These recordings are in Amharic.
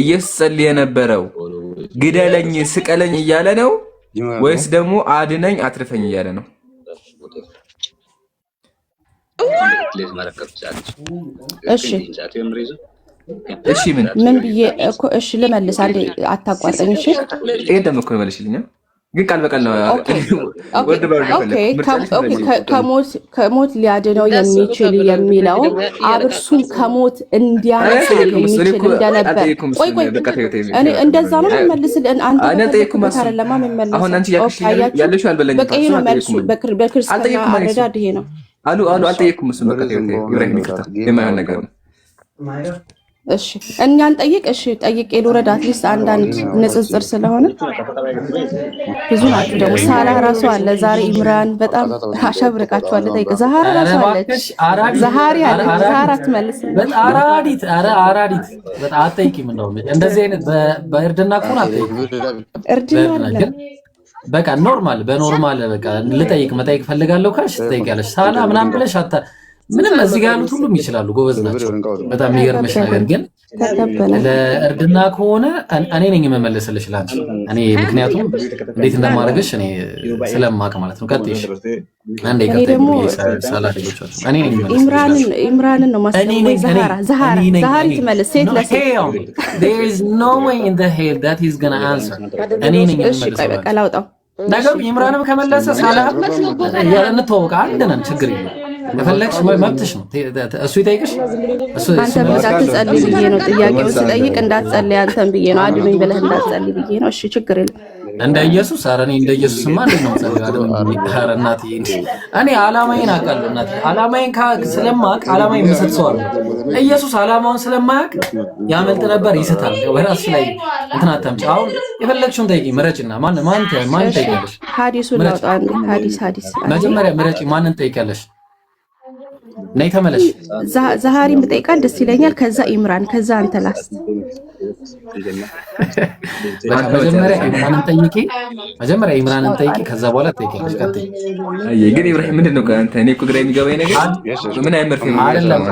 ኢየሱስ ጸልይ የነበረው ግደለኝ ስቀለኝ እያለ ነው ወይስ ደግሞ አድነኝ አትርፈኝ እያለ ነው? እሺ እሺ ምን ብዬ እኮ እሺ ልመልስ አንዴ አታቋርጠኝ። እሺ ይሄ ደግሞ እኮ መልሽልኛ ግን ቃል በቃል ነው። ከሞት ሊያድነው የሚችል የሚለው አብርሱን ከሞት እንዲያነሳ የሚችል እንደነበር ቆይ እኔ እንደዛ ነው የምመልስልህ። አንተ ለማ መመለስ አሁን አንቺ ያለሽ አልበለኝ በክርስትና አረዳድ ይሄ ነው አሉ አልጠየኩም። እሱን በቃ ኢብራሂም ይከታ የማይሆን ነገር ነው። እሺ እኛን ጠይቅ። እሺ ጠይቄ ልውረድ። አትሊስት አንዳንድ ንጽጽር ስለሆነ ብዙ ናችሁ። ደግሞ ሳላ ራሱ አለ ዛሬ ኢምራን በጣም አሸብርቃችኋል። ጠይቅ። ዛሃራ ራሱ አለች። ዛሃሪ አለ። ዛሃራ ትመልስ። አራዲት በጣም አትጠይቂም። እንደው እንደዚህ አይነት በእርድና ከሆነ አትጠይቂም። እርድና አለ በቃ ኖርማል በኖርማል በቃ መጠየቅ ፈልጋለሁ ካልሽ ትጠይቂያለሽ። ሳላ ምናምን ብለሽ ምንም እዚህ ጋር ያሉት ሁሉም ይችላሉ፣ ጎበዝ ናቸው። በጣም የሚገርምሽ ነገር ግን ለእርድና ከሆነ እኔ ነኝ የምመለስልሽ ላንቺ እኔ ምክንያቱም እንዴት እንደማደርግሽ እኔ ስለማውቅ ማለት ነው። ቀጥይሽ አንዴ ደግሞ ሳላፊዎቻችሁ እኔ ነኝ ኢምራንን ነው ማስተዋወቅ። ዛሃሪ ትመልስ። ሴት ለሴት there is no way in the hell that he's gonna answer እኔ ነኝ የምመልስልሽ። በቃ ላውጣው ነገሩ ኢምራንም ከመለሰ ሳላህ እንተዋወቅ አንድ ነን፣ ችግር የለም። የፈለግሽ መብትሽ ነው። እሱ ይጠይቅሽ። አንተ እንዳትጸልይ ብዬ ነው ጥያቄውን ስጠይቅ እንዳትጸልይ አንተን ብዬ ነው። አድኑኝ ብለህ እንዳትጸልይ ብዬ ነው። እሺ ችግር የለም። እንደ ኢየሱስ ኧረ እኔ እንደ ኢየሱስማ እንዴት ነው ጸልይ? ኧረ እናቴ እኔ ዓላማዬን አውቃለሁ። እናቴ ዓላማዬን ስለማውቅ ዓላማዬን ምስት ሰው አለ። ኢየሱስ ዓላማውን ስለማያውቅ ያመልጥ ነበር፣ ይስታል። ወራስ ላይ እንትን አታምጪ። አሁን የፈለግሽውን ጠይቂ፣ ምረጭና ማን ጠይቂያለሽ? ሐዲሱን ላውጣ አንዴ። ሐዲስ መጀመሪያ ምረጪ። ማንን ጠይቂያለሽ? ነይ ተመለሽ። ዛሃሪን ብጠይቃት ደስ ይለኛል። ከዛ ኢምራን፣ ከዛ አንተ ላስ መጀመሪያ ኢምራንን ጠይቂ፣ ከዛ በኋላ ትጠይቂያለሽ። ቀጥይ። ግን ኢብራሂም ምንድን ነው አንተ እኔ እኮ ግራ የሚገባኝ ነገር ምን አይመርፍ አይደለም።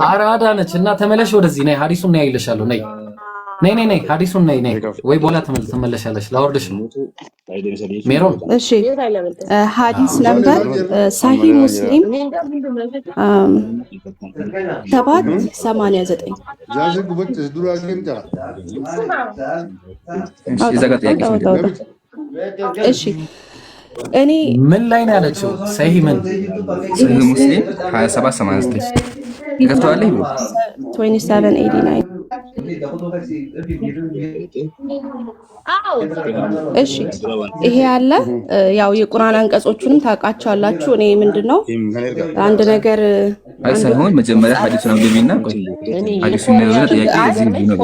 አራዳ ነች እና ተመለሽ ወደዚህ ነይ። ሐዲሱን ነይ አይልሻለሁ። ነይ ሐዲሱን ነይ ወይ በኋላ ትመለሻለሽ። ላወርድሽ ነው ሜሮን። እሺ ሐዲስ ነምበር ሳሂህ ሙስሊም 789 እሺ እኔ ምን ላይ ነው ያለችው? ሳሂህ ሙስሊም 2789 ይከፍተዋለህ 2789 እሺ ይሄ ያለ ያው የቁርአን አንቀጾቹንም ታውቃቸዋላችሁ። እኔ ምንድነው አንድ ነገር አይሳይሆን መጀመሪያ ሐዲሱን አንብቢና ሐዲሱን ነው ጥያቄ እዚህ ነው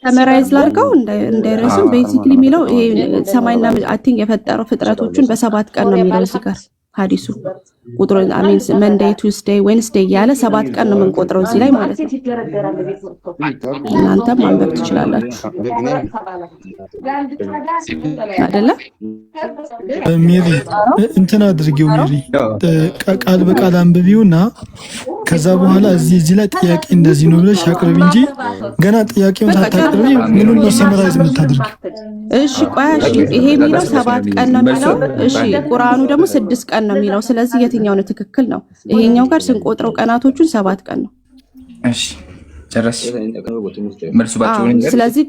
ተመራይዝ ላድርገው እንዳይረስም። ቤዚክሊ የሚለው ይሄ ሰማይና አይ ቲንክ የፈጠረው ፍጥረቶቹን በ7 ቀን ነው የሚለው እዚህ ጋር ሐዲሱ ቁጥሩን አሜን መንዴይ ቱስዴይ ዌንስዴይ ያለ 7 ቀን ነው የምንቆጥረው እዚህ ላይ ማለት ነው። እናንተም ማንበብ ትችላላችሁ አይደለ? ሜሪ እንትን አድርጊው ሜሪ ቃል በቃል አንብቢውና ከዛ በኋላ እዚህ ላይ ጥያቄ እንደዚህ ነው ብለሽ አቅርቢ እንጂ ገና ጥያቄውን ሳታቀርቢ ምኑን ነው ሰመራይዝ የምታደርጊው? እሺ ቆያሽ ይሄ የሚለው 7 ቀን ነው የሚለው። እሺ ቁርአኑ ደግሞ 6 ቀን ነው የሚለው። ስለዚህ የትኛው ነው ትክክል ነው? ይሄኛው ጋር ስንቆጥረው ቀናቶቹን 7 ቀን ነው። እሺ ጨረስ መልሱ ባጭሩ ነገር። ስለዚህ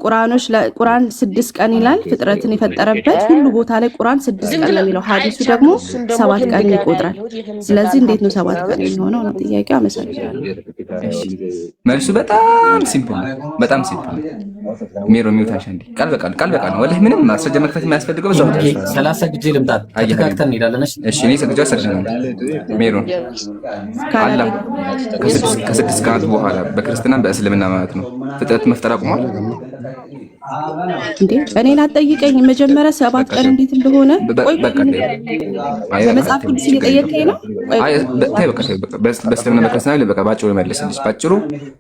ቁርአን 6 ቀን ይላል ፍጥረትን የፈጠረበት ሁሉ ቦታ ላይ ቁርአን 6 ቀን ነው የሚለው። ሐዲሱ ደግሞ 7 ቀን ይቆጥራል። ስለዚህ እንዴት ነው 7 ቀን የሚሆነው ነው ጥያቄው። አመሰግናለሁ። መልሱ በጣም ሲምፕል ነው። ሜሮ ሚውታሽ እንዴ ቃል በቃል ነው። ወላሂ ምንም ማስረጃ መክፈት የሚያስፈልገው በዛው 30 ጊዜ ልምጣት ተካክተን እንሄዳለን። እሺ እኔ ሰግጃለሁ። ሜሮ አላህ ከ6 ቀናት በኋላ በክርስትና በእስልምና ማለት ነው ፍጥረት መፍጠር አቁሟል እንዴ? እኔ ላጠይቀኝ መጀመሪያ 7 ቀን እንዴት እንደሆነ ቆይ በመጽሐፍ ቅዱስ እየጠየቀኝ ነው። በእስልምና በክርስትና በቃ ባጭሩ መልስልሽ። ባጭሩ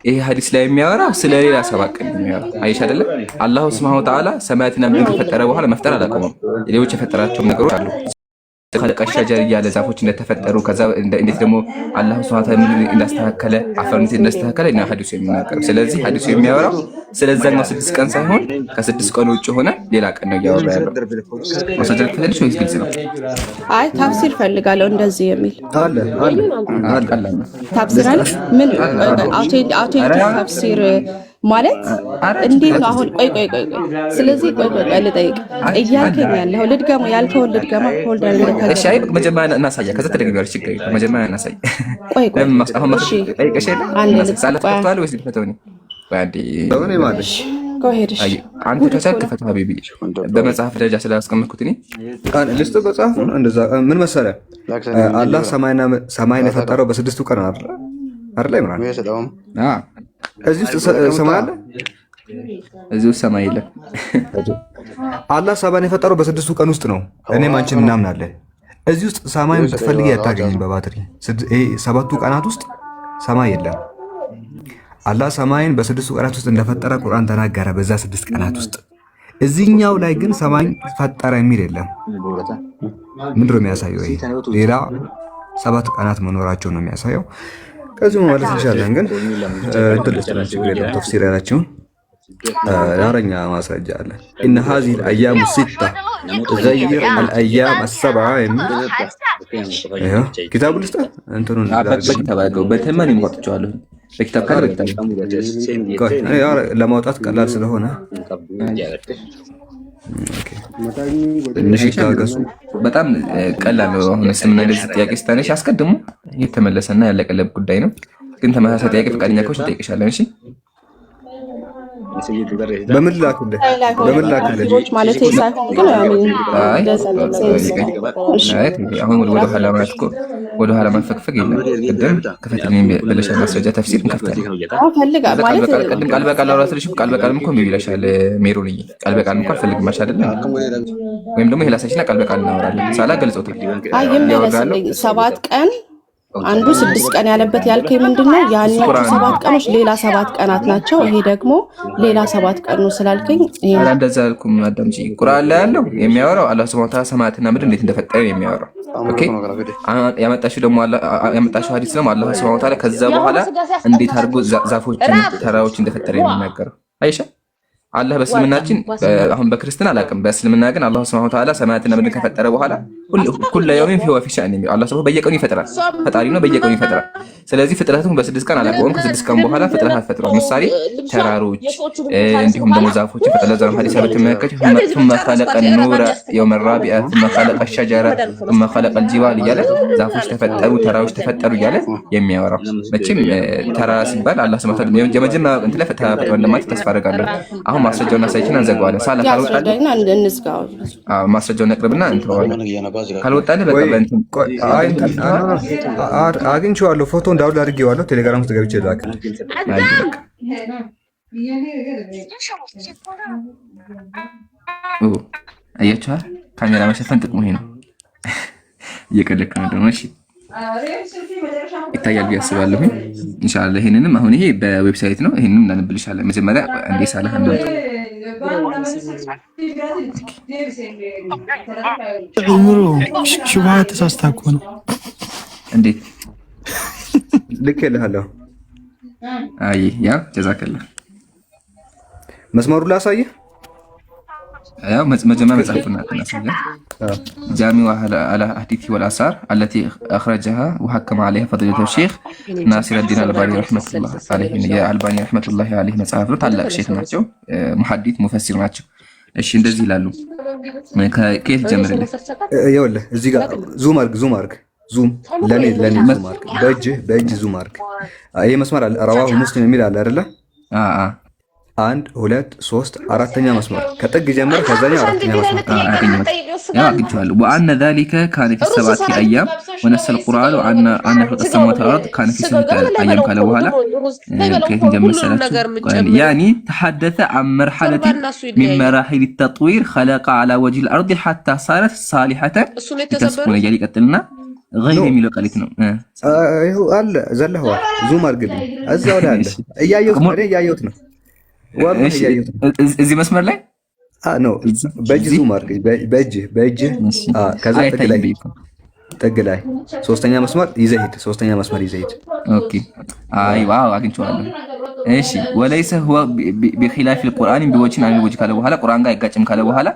ይሄ ሐዲስ ላይ የሚያወራው ስለሌላ 7 ቀን የሚያወራ አይሽ አይደለ? አላሁ ሱብሃነሁ ወተዓላ ሰማያትና ምድርን ከፈጠረ በኋላ መፍጠር አላቆመም። ሌሎች የፈጠራቸው ነገሮች አሉ። خلق الشجر እያለ ዛፎች እንደተፈጠሩ ከዛ እንዴት ደግሞ አላህ ሱብሃነሁ ወተዓላ እንዳስተካከለ አፈር እንዳስተካከለ እና ሐዲሱ የሚናገረው። ስለዚህ ሐዲሱ የሚያወራው ስለዛኛው 6 ቀን ሳይሆን ከ6 ቀን ውጭ ሆነ ሌላ ቀን ነው እያወራ ያለው። ማስረጃ ከፈልሽ ወይስ ግልጽ ነው? አይ ታፍሲር ፈልጋለሁ እንደዚህ የሚል አለ ታፍሲር አለ። ምን አውቴንቲክ ታፍሲር ማለት እንዴት ነው? አሁን ቆይ ስለዚህ ቆይ ልጠይቅ እያልከኝ ያለው ልድገመው ያልከውን ልድገመው ሆልደር ልከለ። እሺ አይ መጀመሪያ እናሳያ ከዛ ተደግሚያለሽ ችግር የለም። መጀመሪያ እናሳያ ቆይ አሁን ጠይቀሽ የለ ሳላት ፈቷል ወይስ ፈተውኝ ባዲ በምን ማለት ቆይሄድሽ አንተ ከሰልክ ፈታ ሀቢቢ በመጽሐፍ ደረጃ ስላስቀመጥኩት እኔ ልስጥ መጽሐፍ እንደዛ ምን መሰለህ አላህ ሰማይን የፈጠረው በ6 ቀን አይደል ይምራል እዚህ ውስጥ ሰማይ አለ? እዚህ ውስጥ ሰማይ የለም። አላህ ሰማይን የፈጠረው በ6 ቀን ውስጥ ነው። እኔም አንቺም እናምናለን። እዚህ ውስጥ ሰማይን ብትፈልጊ አታገኝም። በባትሪ 7 ቀናት ውስጥ ሰማይ የለም። አላህ ሰማይን በ6 ቀናት ውስጥ እንደፈጠረ ቁርአን ተናገረ። በዛ 6 ቀናት ውስጥ እዚህኛው ላይ ግን ሰማይን ፈጠረ የሚል የለም። ምንድን ነው የሚያሳየው? ይሄ ሌላ 7 ቀናት መኖራቸው ነው የሚያሳየው። ከዚህ ማለት እንችላለን። ግን እንትልስጥላችሁ ችግር የለም። ተፍሲር ያላችሁን የአረኛ ማስረጃ አለ። ኢነ هذه الايام السته تغير الايام السبعه የሚል ኪታቡ ልስጥ እንትኑን በኪታባው በተማን ይሞጣቸዋለሁ። በኪታብ ካለ ለማውጣት ቀላል ስለሆነ በጣም ቀላል ነው። አሁን እስልምና እንደዚህ ጥያቄ ስታነሽ አስቀድሞ የተመለሰና ያለቀለብ ጉዳይ ነው። ግን ተመሳሳይ ጥያቄ ፈቃደኛ ከሆንሽ እንጠይቅሻለን። እሺ በምን ላክልህ ማለት ሳይሆን ግን አሁን ወደ ኋላ ማለት እኮ ወደ ኋላ ማፈግፈግ የለም። ቅድም ክፈትልኝ ብለሻል። ማስረጃ ተፍሲር እንከፍታለን። ቅድም ቃል በቃል አውራትልሽ ቃል በቃልም እኮ ይብለሻል። ሜሮንዬ ቃል በቃልም እኮ አልፈልግም ማሽ አይደለም። ወይም ደግሞ የላሳችና ቃል በቃል እናወራለን። ሳላ ገልጾታል። ይመለስልኝ 7 ቀን አንዱ 6 ቀን ያለበት ያልከኝ ምንድነው? ያኛው 7 ቀኖች ሌላ 7 ቀናት ናቸው። ይሄ ደግሞ ሌላ 7 ቀን ነው ስላልከኝ ይሄ እንደዛ አልኩም። አዳምጪ ቁርአን ላይ ያለው የሚያወራው አላህ ሱብሃነሁ ወተዓላ ሰማያትና ምድር እንዴት እንደፈጠረ የሚያወራው ኦኬ። ያመጣሽው ደግሞ ያመጣሽው ሐዲስ ደግሞ አላህ ሱብሃነሁ ወተዓላ ከዛ በኋላ እንዴት አድርጎ ዛፎችን ተራራዎች እንደፈጠረ የሚናገረው አይሻ አላህ በእስልምናችን አሁን በክርስትና አላውቅም። በእስልምና ግን አላህ ሱብሃነሁ ወተዓላ ሰማያትና ምድርን ከፈጠረ በኋላ ኩሉ የውሚን ፊ ወፊ ሸእን የሚለው አላህ ሱብሃነሁ በየቀኑ ይፈጥራል። ፈጣሪ ነው፣ በየቀኑ ይፈጥራል። ስለዚህ ፍጥረቱን በ6 ቀን አላውቀውም። ከ6 ቀን በኋላ ፍጥረታት ፈጥሯል። ምሳሌ ተራሮች እንዲሁም ደግሞ ዛፎች ፈጥሯል። ለዛም ሐዲስ በተመለከተ ثم خلق النور يوم الرابع ثم خلق الشجره ثم خلق الجبال እያለ ዛፎች ተፈጠሩ፣ ተራሮች ተፈጠሩ እያለ የሚያወራው መቼም ተራ ሲባል አላህ ሱብሃነሁ ወተዓላ የመጀመሪያ እንትን ላይ ፈጥሯል እንደማለት ተስፋ አደርጋለሁ። አሁን ማስረጃውን አሳይተን እንዘጋዋለን። ሳላ ካልወጣልን ማስረጃውን ነቅርብና እንተዋለን። ካልወጣልን በቃ በእንትን አግኝቼዋለሁ። ፎቶ እንዳውል አድርጌዋለሁ። ቴሌግራም ውስጥ ገብቼ ላክ። አያችኋል? ካሜራ መሸፈን ጥቅሙ ይሄ ነው። እየቀለድክ ነው ደግሞ። እሺ ይታያል ብዬ አስባለሁ። ኢንሻአላህ ይሄንንም አሁን ይሄ በዌብሳይት ነው። ይሄንንም እናነብልሻለን። መጀመሪያ እንዴ ሳላህ እንደምት ምሩ ሹብሃ ተሳስታ እኮ ነው። እንዴት ልኬልሃለሁ። አይ ያ ጀዛከላህ መስመሩ ላሳየህ። ያው መጀመሪያ መጽሐፉን እናሳየህ። جامع على أحاديث والآثار التي أخرجها وحكم عليها فضيلة الشيخ ناصر الدين الألباني رحمة الله عليه. يا الألباني رحمة الله عليه መጽሐፍ ነው። ታላቅ ሼክ ናቸው። ሙሐዲስ ሙፈሲር ናቸው። እሺ እንደዚህ ይላሉ። ከየት ጀምርልህ? ይኸውልህ እዚህ ጋር ዙም አድርግ ዙም ለኔ ዙም አድርግ። በእጅ ዙም አድርግ። ይሄ መስመር አለ ረዋሁ ሙስሊም የሚል አለ አይደለ? 1 2 3 4ኛ መስመር ከጥግ ጀምር። ከዛኛው 4ኛ መስመር አግኝቼዋለሁ። وأن ذلك كان في 7 أيام ونزل القرآن أن خلق السماوات والأرض كان في 7 أيام ካለ በኋላ ከየት ጀምር ሰላችሁ? يعني تحدث عن مرحلة من مراحل التطوير خلق على وجه الأرض حتى صارت صالحة لتسكن እያለ ይቀጥልና غير የሚለው ቃሊት ነው። ይኸው አለ ዘለህዋል። ዙም አድርግልኝ። እዛው ላይ አለ። እያየሁት ነው። እዚህ መስመር ላይ ነው። በእጅ ዙም አድርግ። በእጅ ከዛ ጥግ ላይ ጥግ ላይ ሶስተኛ መስመር ይዘህ ሂድ። ሶስተኛ መስመር ይዘህ ሂድ። ኦኬ አይ ዋው አግኝቼዋለሁ። እሺ ወለይሰ ሁወ ቢኺላፊ القرآن بوجه عن الوجه ካለ በኋላ ቁርአን ጋር አይጋጭም ካለ በኋላ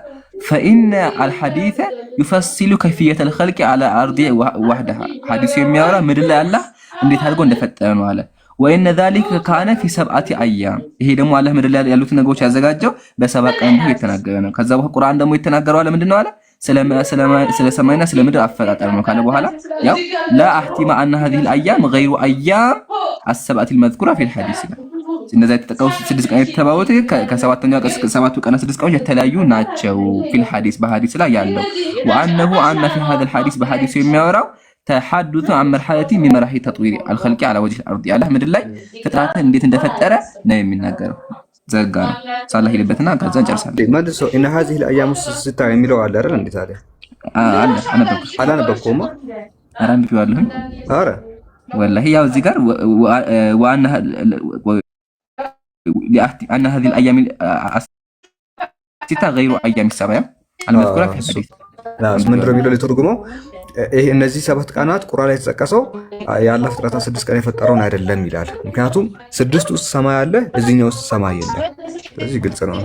فإن الحديث يفصل كيفية الخلق على أرض وحدها ሐዲሱ የሚያወራ ምድር ላይ አላህ እንዴት አድርጎ እንደፈጠረ ነው አለ። ወይነ ذلك كان في 7 أيام ይሄ ደግሞ አላህ ምድር ላይ ያሉት ነገሮች ያዘጋጀው በሰባት ቀን ነው የተናገረ ነው። ከዛ በኋላ ቁርአን ደግሞ የተናገረው አለ ምንድነው አለ ስለ ሰማይና ስለ ምድር አፈጣጠር ነው ካለ በኋላ ያው لا احتمال ان هذه الايام غير ايام السبعه المذكوره في الحديث እነዛ የተጠቀሱ 6 ቀን የተባሉት ከሰባተኛው ቀን ሰባቱ ቀን 6 ቀኖች የተለያዩ ናቸው ፊል ሐዲስ በሐዲስ ላይ ያለው وانه ان في هذا الحديث በሐዲሱ የሚያወራው ተሐዱቱ عن مرحله من مراحل تطوير الخلق على وجه الارض ያለ ምድር ላይ ፍጥረትን እንዴት እንደፈጠረ ነው የሚናገረው። ዘጋ ነው ሳላህ ይልበትና ከዛ እንጨርሳለን። መልሶ ان هذه الايام ስታ የሚለው አለ አይደል? እንዴት አለ አለ አላነበብኩም። አራም ቢዋለሁ አረ والله ያው እዚህ ጋር ዋና أن هذه الأيام الستة غير أيام السبع المذكورة في الحديث ምን እንደሚለው ለተርጉመው ይሄ እነዚህ ሰባት ቀናት ቁርአን ላይ የተጠቀሰው ያለ ፍጥረታ 6 ቀን የፈጠረውን አይደለም ይላል። ምክንያቱም 6 ውስጥ ሰማይ አለ፣ እዚህኛው ውስጥ ሰማይ የለም። ስለዚህ ግልጽ ነው።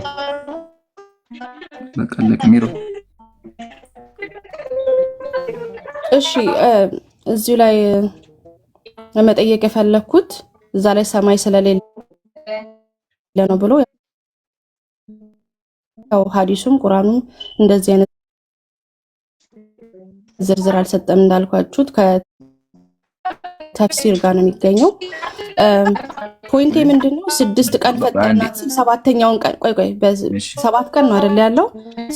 በቃ ሚሮ እሺ እዚሁ ላይ ለመጠየቅ የፈለኩት እዛ ላይ ሰማይ ስለሌለ ነው ብሎ ያው ሐዲሱም ቁርአኑም እንደዚህ አይነት ዝርዝር አልሰጠም እንዳልኳችሁት ከተፍሲር ጋር ነው የሚገኘው። ፖይንቴ ምንድነው 6 ቀን ፈጠራት ሰባተኛውን ቀን ቆይ በሰባት ቀን ነው አይደል ያለው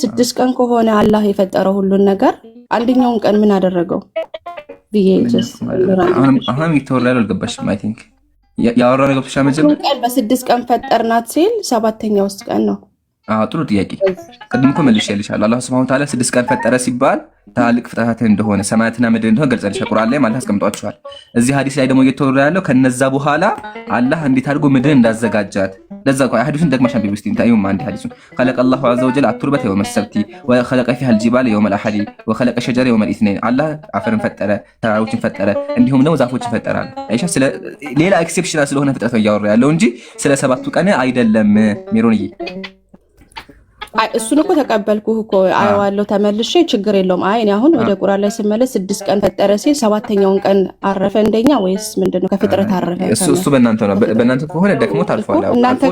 6 ቀን ከሆነ አላህ የፈጠረው ሁሉን ነገር አንደኛውን ቀን ምን አደረገው ብዬ አሁን ይተወራል አልገባሽም? አይ ቲንክ ያወራው ነገር ብቻ መጀመር ቀን በ6 ቀን ፈጠርናት ሲል ሰባተኛው ውስጥ ቀን ነው። ጥሩ ጥያቄ። ቅድም እኮ መልሼልሻለሁ። አላህ Subhanahu Wa Ta'ala 6 ቀን ፈጠረ ሲባል ታላቅ ፍጥረታት እንደሆነ ሰማያትና ምድር እንደሆነ ገልጸልሻል። ቁርአን ላይ ማለት አስቀምጧቸዋል። እዚህ ሐዲስ ላይ ደግሞ እየተወራ ያለው ከነዛ በኋላ አላህ እንዴት አድርጎ ምድርን እንዳዘጋጃት ለዛ ቆይ ሐዲሱን ደግመሽ አንብቢ እስቲ እንታዩም። አንድ ሐዲሱን خلق الله عز وجل التربة يوم السبت وخلق فيها الجبال يوم الأحد وخلق الشجر يوم الاثنين አላህ አፈርን ፈጠረ፣ ተራሮችን ፈጠረ፣ እንዲሁም ደግሞ ዛፎችን ፈጠረ። አይሻ ስለ ሌላ ኤክሴፕሽናል ስለሆነ ፍጥረት ነው እያወራ ያለው እንጂ ስለ ሰባቱ ቀን አይደለም። ሜሮንዬ እሱን እኮ ተቀበልኩህ እኮ አየዋለሁ ተመልሼ ችግር የለውም። አይ እኔ አሁን ወደ ቁርአን ላይ ስመለስ 6 ቀን ፈጠረ ሲል ሰባተኛውን ቀን አረፈ እንደኛ ወይስ ምንድነው? ከፍጥረት አረፈ እሱ በእናንተ ነው። በእናንተ ከሆነ ደክሞት አልፏል። እናንተ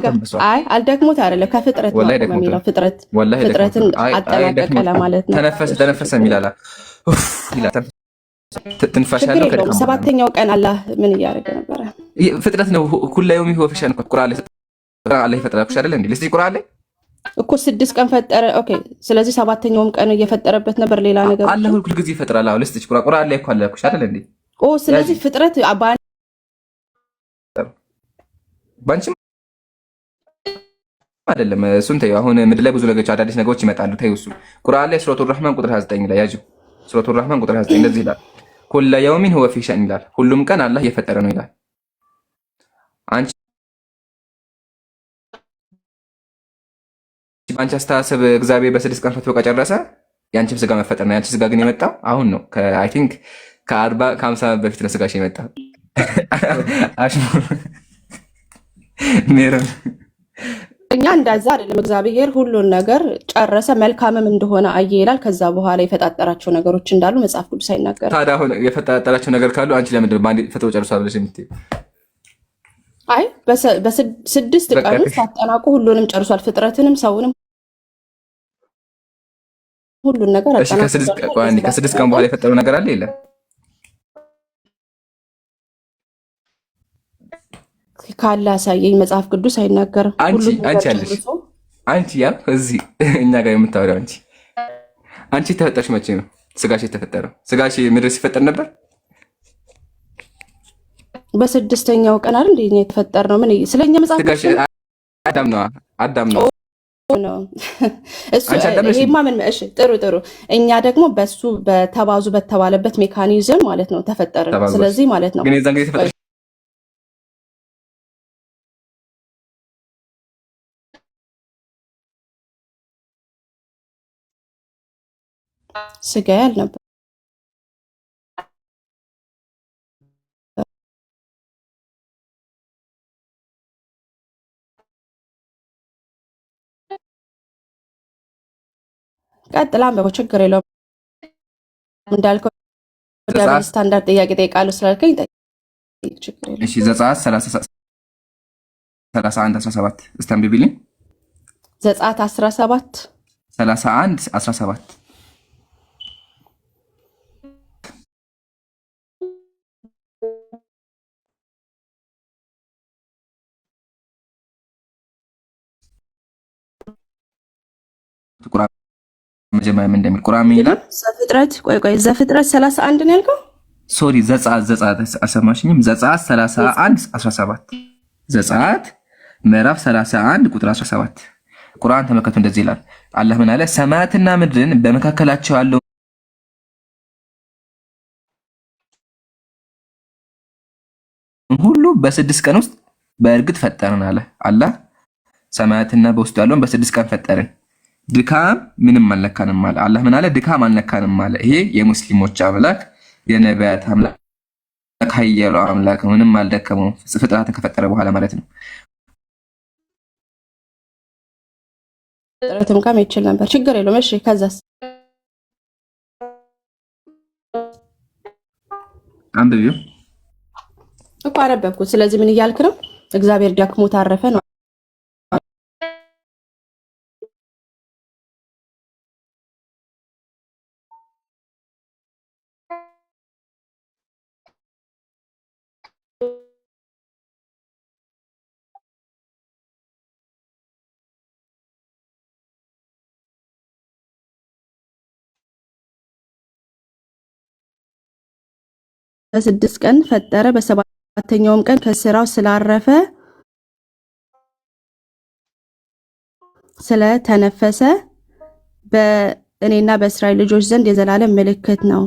አይ አልደክሞት አይደለም ከፍጥረት ነው የሚለው ፍጥረትን አጠናቀቀ ለማለት ነው። ተነፈሰ ይላል ትንፋሽ ያለው ከደም ሰባተኛው ቀን አላህ ምን እያደረገ ነበር? ፍጥረት ነው ሁሉ የውም ይወ ፍሻን ቁርአን ላይ አላህ ይፈጥራል አይደል እንዴ? ለዚህ ቁርአን ላይ እኮ 6 ቀን ፈጠረ። ኦኬ ስለዚህ ሰባተኛውም ቀን እየፈጠረበት ነበር ሌላ ነገር አላህ ሁሉ ጊዜ ይፈጥራል። አሁን ለዚህ ቁርአን ላይ እኮ አለኩሽ አይደል እንዴ? ስለዚህ ፍጥረት ባንቺም አይደለም እሱን ተይው። አሁን ምድር ላይ ብዙ ነገሮች አዳዲስ ነገሮች ይመጣሉ። ተይው እሱ ቁርአን ላይ ሱረቱ ረህማን ቁጥር 29 ላይ ያጁ ሱረቱ ረህማን ቁጥር 29 እንደዚህ ይላል ኩለ የውሚን ሁወ ፊ ሸእን ይላል። ሁሉም ቀን አላህ እየፈጠረ ነው ይላል። አንቺ አስተሳሰብ እግዚአብሔር በ6 ቀን ፈጥሮ ከጨረሰ ያንቺም ስጋ መፈጠር ነው። ያንቺ ስጋ ግን የመጣው አሁን ነው። አይ ቲንክ ከ40 ከ50 በፊት ነው ስጋሽ የመጣው። ሜሮን እኛ እንደዛ አይደለም። እግዚአብሔር ሁሉን ነገር ጨረሰ መልካምም እንደሆነ አየ ይላል። ከዛ በኋላ የፈጣጠራቸው ነገሮች እንዳሉ መጽሐፍ ቅዱስ አይናገርም። ታዲያ አሁን የፈጣጠራቸው ነገር ካሉ አንቺ ለምንድን ነው ባንዲ ፈጥሮ ጨርሷል ብለሽ የምትይው? አይ በ6 ቀን ውስጥ አጠናቆ ሁሉንም ጨርሷል። ፍጥረትንም ሰውንም ሁሉን ነገር አጠናቆ ከ6 ቀን በኋላ የፈጠረው ነገር አለ የለም? ካለ አሳየኝ። መጽሐፍ ቅዱስ አይናገርም። አንቺ ያ እዚህ እኛ ጋር የምታወሪው አንቺ ተፈጠርሽ መቼ ነው? ስጋሽ የተፈጠረው ስጋሽ ምድር ሲፈጠር ነበር? በ6ኛው ቀን አይደል እንዴ የተፈጠርነው? ምን ስለኛ መጽሐፍ ቅዱስ አዳም ነው እሱ ይሄማ ምን እሺ ጥሩ እኛ ደግሞ በሱ በተባዙ በተባለበት ሜካኒዝም ማለት ነው ተፈጠረ። ስለዚህ ማለት ነው ግን የዛን ጊዜ ተፈጠረ ስጋ ያልነበር ቀጥላ አንብበው ችግር የለውም። እንዳልከው ዳብል ስታንዳርድ ጥያቄ ጠይቃለሁ ስላልከኝ ጠይቅ ችግር የለውም። እሺ ዘጸአት 31 17 እስቲ አንብቢልኝ። ዘጸአት 17 31 17 ቁርአን መጀመሪያ ምን እንደሚል ቁርአን ይላል። ዘፍጥረት ቆይ ዘፍጥረት 31 ነው ያልከው? ሶሪ ዘጸአት አልሰማሽኝም? ዘጸአት 31 17 ዘጸአት ምዕራፍ 31 ቁጥር 17 ቁርአን ተመልከቱ። እንደዚህ ይላል። አላህ ምን አለ? ሰማያትና ምድርን በመካከላቸው ያለው ሁሉ በ6 ቀን ውስጥ በእርግጥ ፈጠርን አለ። አላህ ሰማያትና በውስጡ ያለውን በ6 ቀን ፈጠርን፣ ድካም ምንም አልነካንም አለ። አላህ ምን አለ? ድካም አልነካንም አለ። ይሄ የሙስሊሞች አምላክ የነቢያት አምላክ ኃያሉ አምላክ ምንም አልደከመውም ፍጥረትን ከፈጠረ በኋላ ማለት ነው። ፍጥረትም ካም ይችል ነበር ችግር የለውም። እሺ ከዛስ አንብቢው እኮ አነበብኩት። ስለዚህ ምን እያልክ ነው? እግዚአብሔር ደክሞ ታረፈ ነው። በ6 ቀን ፈጠረ፣ በ7ኛውም ቀን ከስራው ስላረፈ ስለተነፈሰ በእኔና በእስራኤል ልጆች ዘንድ የዘላለም ምልክት ነው።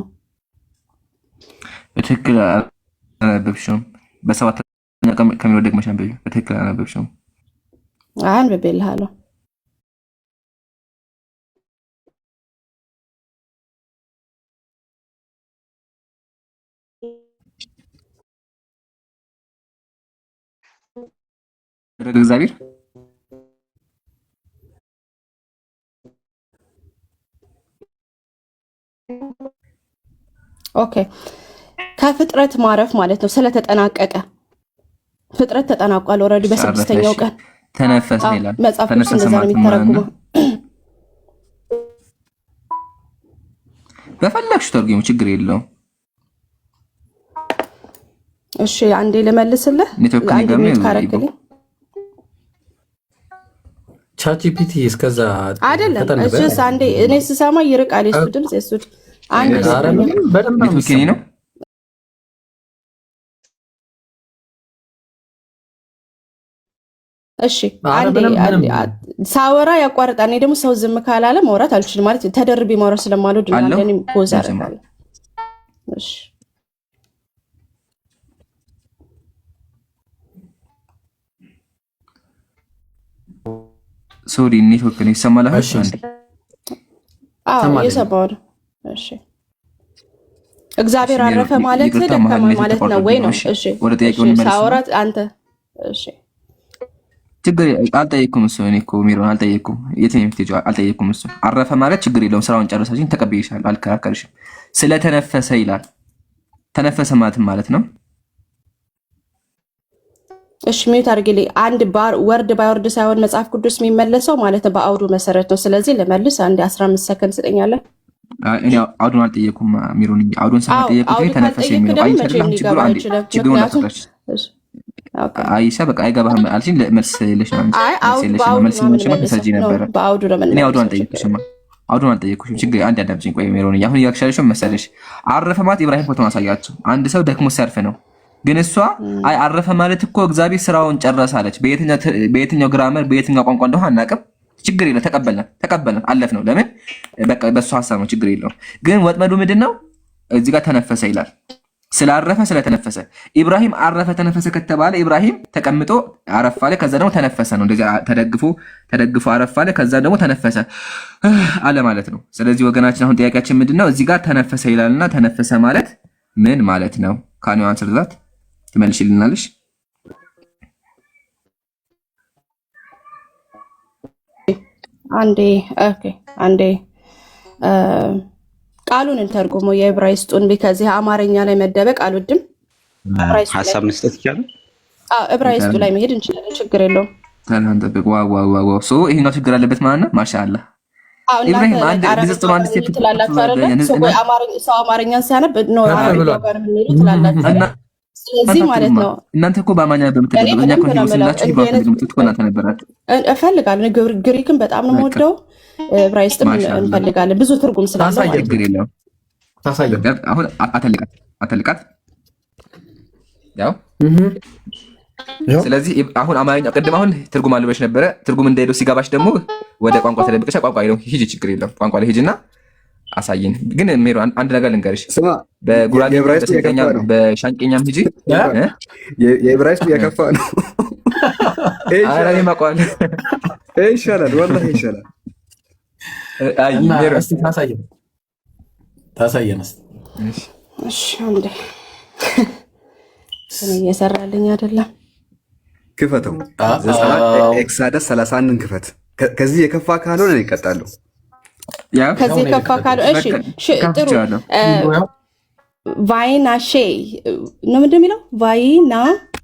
በትክክል አላነበብሽውም። በ7ኛው ቀን ከሚወደቅ መሻን በትክክል አላነበብሽውም። አንብቤልሃለሁ። እግዚአብሔር ኦኬ ከፍጥረት ማረፍ ማለት ነው። ስለተጠናቀቀ ፍጥረት ተጠናቋል። ኦልሬዲ በ6ኛው ቀን ተነፈሰ ይላል። መጽሐፍ ቅዱስ እንደዛ ነው የሚተረጉመው። በፈለግሽ ተርጉሙ፣ ችግር የለውም። እሺ አንዴ ልመልስልህ። ኔትወርክ ካረክልኝ ቻትጂፒቲ እስከዛ አይደለም። እሺ አንዴ እኔ ስሰማ ይርቃል የሱ ድምጽ የሱ አንዴ በደንብ ነው። እሺ አንዴ ሳወራ ያቋርጣል። እኔ ደግሞ ሰው ዝም ካላለ ማውራት አልችልም ማለት ተደርቤ ማውራት ስለማልወድ ነው። አንዴ ፖዝ አደርጋለሁ። እሺ ሶሪ ኔትወርክ ነው ይሰማል። እሺ እየሰማሁ ነው። እሺ እግዚአብሔር አረፈ ማለት ደከመ ማለት ነው ወይ ነው? እሺ ወደ ጥያቄው እንመለስ። ሳወራት አንተ እሺ ችግር አልጠየኩም። እሱ እኔ እኮ ሚሮን አልጠየኩም። የትኛው ፍትጆ አልጠየኩም። እሱ አረፈ ማለት ችግር የለውም። ስራውን ጨረሰሽኝ፣ ተቀበይሻለሁ፣ አልከራከርሽም። ስለተነፈሰ ይላል። ተነፈሰ ማለት ነው። እሺ ሚዩት አድርጊልኝ። አንድ ወርድ ባይወርድ ሳይሆን መጽሐፍ ቅዱስ የሚመለሰው ማለት ነው በአውዱ መሰረት ነው። ስለዚህ ልመልስ። አንድ 15 ሰከንድ ስጠኛለህ። እኔ አውዱን አልጠየኩም ሚሮን፣ አውዱን ስለጠየቁት ተነፈሰ የሚለው አይቻልም። ችግሩን አትፈራሽ አይሻ በቃ አይገባህም አልሽኝ። መልስ የለሽ ነው መልስ ሰጂ ነበረ። እኔ አውዱን አልጠየኩሽም፣ አውዱን አልጠየኩሽም። ችግር አንድ አዳምጪኝ። ቆይ ሜሮን አሁን እያክሻለሽው መሰለሽ። አረፈ ማለት ኢብራሂም ፎቶ ማሳያችሁ አንድ ሰው ደክሞ ሲያርፍ ነው። ግን እሷ አይ አረፈ ማለት እኮ እግዚአብሔር ስራውን ጨረሰ አለች። በየትኛው ግራመር በየትኛው ቋንቋ እንደሆነ አናውቅም። ችግር የለም ተቀበልን አለፍ ነው። ለምን በቃ በሱ ሐሳብ ነው። ችግር የለውም። ግን ወጥመዱ ምንድነው? እዚህ ጋር ተነፈሰ ይላል። ስላረፈ ስለተነፈሰ ኢብራሂም አረፈ ተነፈሰ ከተባለ ኢብራሂም ተቀምጦ አረፍ አለ፣ ከዛ ደግሞ ተነፈሰ ነው። እንደዚህ ተደግፎ አረፍ አለ፣ ከዛ ደግሞ ተነፈሰ አለ ማለት ነው። ስለዚህ ወገናችን አሁን ጥያቄያችን ምንድነው? እዚህ ጋር ተነፈሰ ይላልና ተነፈሰ ማለት ምን ማለት ነው? ካኒው አንስር ዛት ትመልሽልናለሽ? አንዴ ኦኬ አንዴ ቃሉን እንተርጉመው የዕብራይስጡን ከዚህ አማርኛ ላይ መደበቅ አልወድም። ሀሳብ መስጠት ይቻላል። ዕብራይስጡ ላይ መሄድ እንችላለን፣ ችግር የለውም። ተንጠብቅ ዋው ሶ ይሄኛው ችግር አለበት ማለት ነው። ማሻአላ ኢብራሂም አንድ ልዝጥሩ አንድ ስቴፕ ትላላችሁ አይደል? ሰው አማርኛን ሲያነብ ነው አረብኛው ጋር የምንሄደው ትላላችሁ። ስለዚህ ማለት ነው እናንተ እኮ በአማርኛ በምትደረጉ እኛ እኮ እንደምስላችሁ ይባላል እኮ እናንተ ነበራችሁ። እፈልጋለሁ ግሪክን በጣም ነው የምወደው፣ ዕብራይስጥም እንፈልጋለን ብዙ ትርጉም ስላለው ችግር የለውም። አሁን አተልቃት ያው ስለዚህ አሁን አማርኛ ቅድም አሁን ትርጉም አልበሽ ነበረ። ትርጉም እንደሄደው ሲገባሽ ደግሞ ወደ ቋንቋ ተደብቀሽ ቋንቋ ነው ሂጂ፣ ችግር የለም ቋንቋ ላይ ሂጂና አሳይን። ግን ሜሮ አንድ ነገር ልንገርሽ፣ በጉራጌ በስልጠኛ በሻንቄኛም ሂጂ። የዕብራይስጡ የከፋ ነው። ኧረ እኔ ማውቀዋል። ይሻላል፣ ወላሂ ይሻላል። አይ ሜሮ እስቲ ታሳየን። እሺ አንዴ እየሰራልኝ አይደለም። ክፈተው። ኤክሳደስ 31ን ክፈት። ከዚህ የከፋ ካልሆነ ይቀጣሉ። ከዚህ የከፋ ካልሆነ እሺ ጥሩ። ቫይናሼ ነው ምንድን የሚለው? ቫይና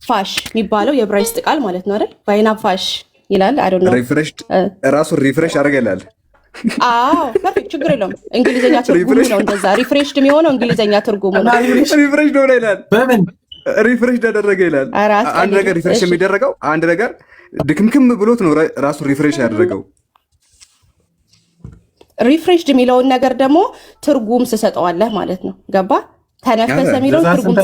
ፋሽ የሚባለው የዕብራይስጥ ቃል ማለት ነው አይደል? ቫይና ፋሽ ይላል። አይ ዶንት ኖ ሪፍሬሽ ራሱን ሪፍሬሽ አድርገላል። አዎ ፐርፌክት፣ ችግር የለውም። እንግሊዘኛ ትርጉሙ ነው እንደዛ። ሪፍሬሽድ የሚሆነው እንግሊዘኛ ትርጉሙ ነው። ሪፍሬሽ ነው ይላል። በምን ሪፍሬሽ ተደረገ ይላል። አንድ ነገር ሪፍሬሽ የሚደረገው አንድ ነገር ድክምክም ብሎት ነው ራሱ ሪፍሬሽ ያደረገው። ሪፍሬሽድ የሚለውን ነገር ደግሞ ትርጉም ስሰጠዋለህ ማለት ነው። ገባ? ተነፈሰ የሚለውን ትርጉም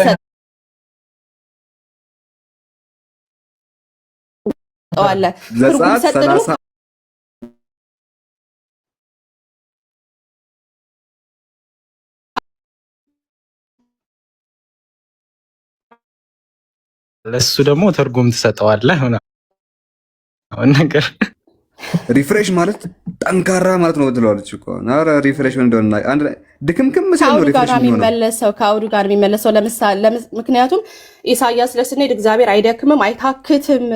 ትሰጠዋለህ። ትርጉም ሰጥ ነው ለሱ ደግሞ ትርጉም ትሰጠዋለህ ነገር ሪፍሬሽ ማለት ጠንካራ ማለት ነው ትለዋለች እኮ። ኧረ ሪፍሬሽ ምን እንደሆነ አንድ ድክምክም ሲል ነው ሪፍሬሽ የሚመለሰው ከአውዱ ጋር የሚመለሰው። ለምሳሌ ምክንያቱም ኢሳይያስ ለስንሄድ እግዚአብሔር አይደክምም አይታክትም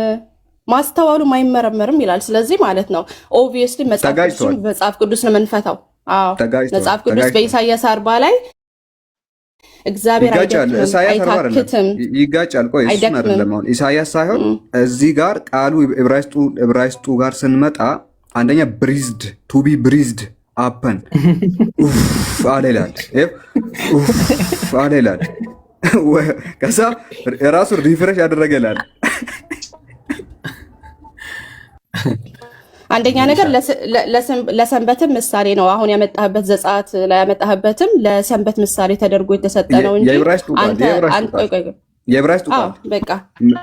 ማስተዋሉም አይመረመርም ይላል። ስለዚህ ማለት ነው ኦብቪየስሊ መጽሐፍ ቅዱስ ነው የምንፈታው። አዎ መጽሐፍ ቅዱስ በኢሳይያስ 40 ላይ እግዚአብሔር አይታክትም ይጋጫል። ቆይ እሱ አይደለም አሁን ኢሳይያስ ሳይሆን እዚህ ጋር ቃሉ ዕብራይስጡ ጋር ስንመጣ አንደኛ ብሪዝድ ቱ ቢ ብሪዝድ አፐን አለ ይላል። አለ ይላል። ከዛ ራሱ ሪፍሬሽ ያደረገ ይላል። አንደኛ ነገር ለሰንበትም ምሳሌ ነው። አሁን ያመጣህበት ዘጸአት ላይ ያመጣህበትም ለሰንበት ምሳሌ ተደርጎ የተሰጠ ነው እንጂ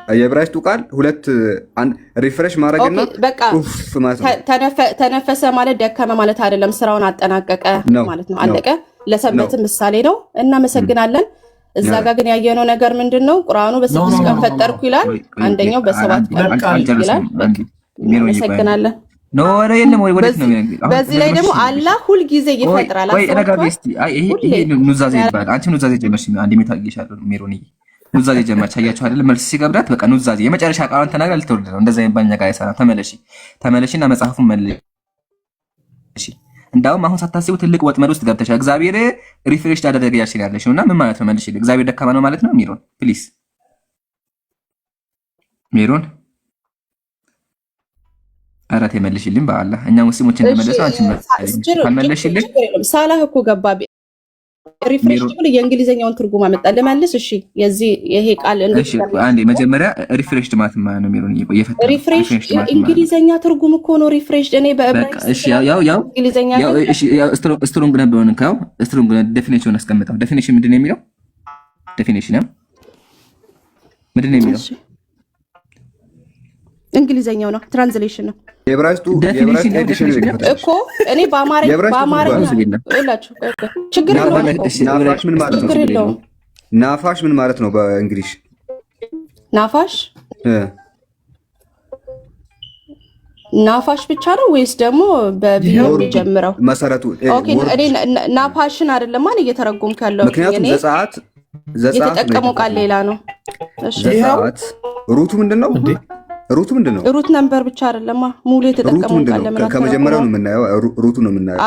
የዕብራይስጡ ቃል ሁለት ሪፍሬሽ ማድረግና ተነፈሰ ማለት ደከመ ማለት አይደለም። ስራውን አጠናቀቀ ማለት ነው። አለቀ። ለሰንበትም ምሳሌ ነው። እናመሰግናለን። እዛ ጋር ግን ያየነው ነገር ምንድን ነው? ቁርአኑ በ6 ቀን ፈጠርኩ ይላል። አንደኛው በ7 ቀን ይላል። እናመሰግናለን። በዚህ ላይ ደግሞ አላህ ሁልጊዜ ይፈጥራል። ኑዛዜ ይባላል። አንቺ ኑዛዜ ጀመርሽ። አንድ ሜታጌሻለሁ ሜሮኒ ኑዛዜ ጀመርሽ። አያችሁ አይደል? መልስ ሲገብራት በቃ ኑዛዜ የመጨረሻ ቃሏን ተናግራ ልትወርድ ነው። እንደዛ የሚባል ነገር አይሰራም። ተመለሺና መጽሐፉን መልሺ። እንዳውም አሁን ሳታስቡ ትልቅ ወጥመድ ውስጥ ገብተሻል። እግዚአብሔር ሪፍሬሽ ታደረገ ያልሽኝ ያለሽ ነውና ምን ማለት ነው? መልሺ። እግዚአብሔር ደካማ ነው ማለት ነው? ሜሮን ፕሊዝ፣ ሜሮን ኧረ ተመለሽልኝ በአላህ። እኛ ሙስሊሞች እንደመለሰው አንቺ መልሽልኝ። ሳላህ እኮ ገባ ሪፍሬሽ ብሎ የእንግሊዘኛውን ትርጉም አመጣ። ልመልስ። እሺ ይሄ ቃል እሺ አንዴ መጀመሪያ ሪፍሬሽ ማለት ማለት ነው ሜሮን እየፈታ ሪፍሬሽ የእንግሊዘኛ ትርጉም እኮ ነው ሪፍሬሽ። እኔ በዕብራይስጥ እሺ ያው እንግሊዘኛ እሺ ስትሮንግ ነበር ነው ካው ስትሮንግ ዴፊኒሽን አስቀምጠው። ዴፊኒሽን ምንድን ነው የሚለው? ዴፊኒሽን ምንድን ነው የሚለው? እንግሊዘኛው ነው ትራንስሌሽን ነው። የዕብራይስጡ እኮ እኔ በአማርኛ እላችሁ ችግር የለውም። ናፋሽ ምን ማለት ነው በእንግሊሽ? ናፋሽ ብቻ ነው ወይስ ደግሞ በቢሆን የሚጀምረው መሰረቱ? ኦኬ እኔ ናፋሽን አይደለም ማለት እየተረጎምኩ ያለው ምክንያቱም ዘጸአት የተጠቀመው ቃል ሌላ ነው። እሺ ዘጸአት ሩቱ ምንድነው? ሩቱ ምንድነው? ሩት ነምበር ብቻ አይደለም ሙሉ የተጠቀመው ቃል ለምን? ከመጀመሪያው ነው የምናየው። ሩቱ ነው የምናየው።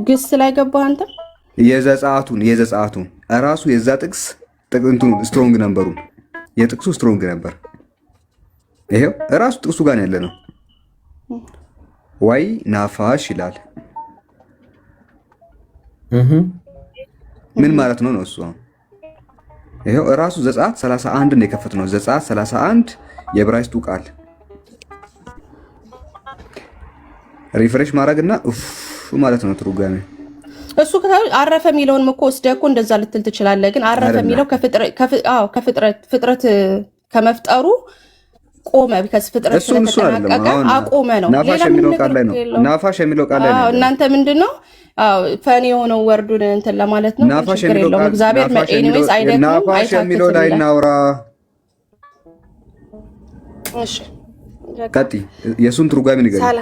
ግስ ላይ ገባህ አንተ። የዘጸአቱን እራሱ የዛ ጥቅስ ጥቅንቱ ስትሮንግ ነበሩ። የጥቅሱ ስትሮንግ ነበር። ይሄው እራሱ ጥቅሱ ጋር ያለ ነው። ዋይ ናፋሽ ይላል። ምን ማለት ነው እሱ? ይሄው እራሱ ዘጸአት 31 ነው የከፈትነው። ዘጸአት 31 የዕብራይስጡ ቃል ሪፍሬሽ ማድረግና ኡፍ ማለት ነው ትርጓሜ። እሱ አረፈ የሚለውን እኮ ወስደህ እኮ እንደዛ ልትል ትችላለህ። ግን አረፈ የሚለው ከፍጥረት ከመፍጠሩ ቆመ። ቢከስ ፍጥረት ስለተጠናቀቀ አቆመ ነው። ናፋሽ የሚለው ቃል ላይ ነው። ናፋሽ የሚለው ቃል ላይ ነው። እናንተ ምንድነው ፈኒ የሆነው ወርዱን እንትን ለማለት ነው። ናፋሽ የሚለው ቃል እግዚአብሔር ኤኒዌይስ አይደለም። ናፋሽ የሚለው ላይ እናውራ። እሺ ቀጥይ። የሱን ትርጓሜ ንገረኝ። ሳላ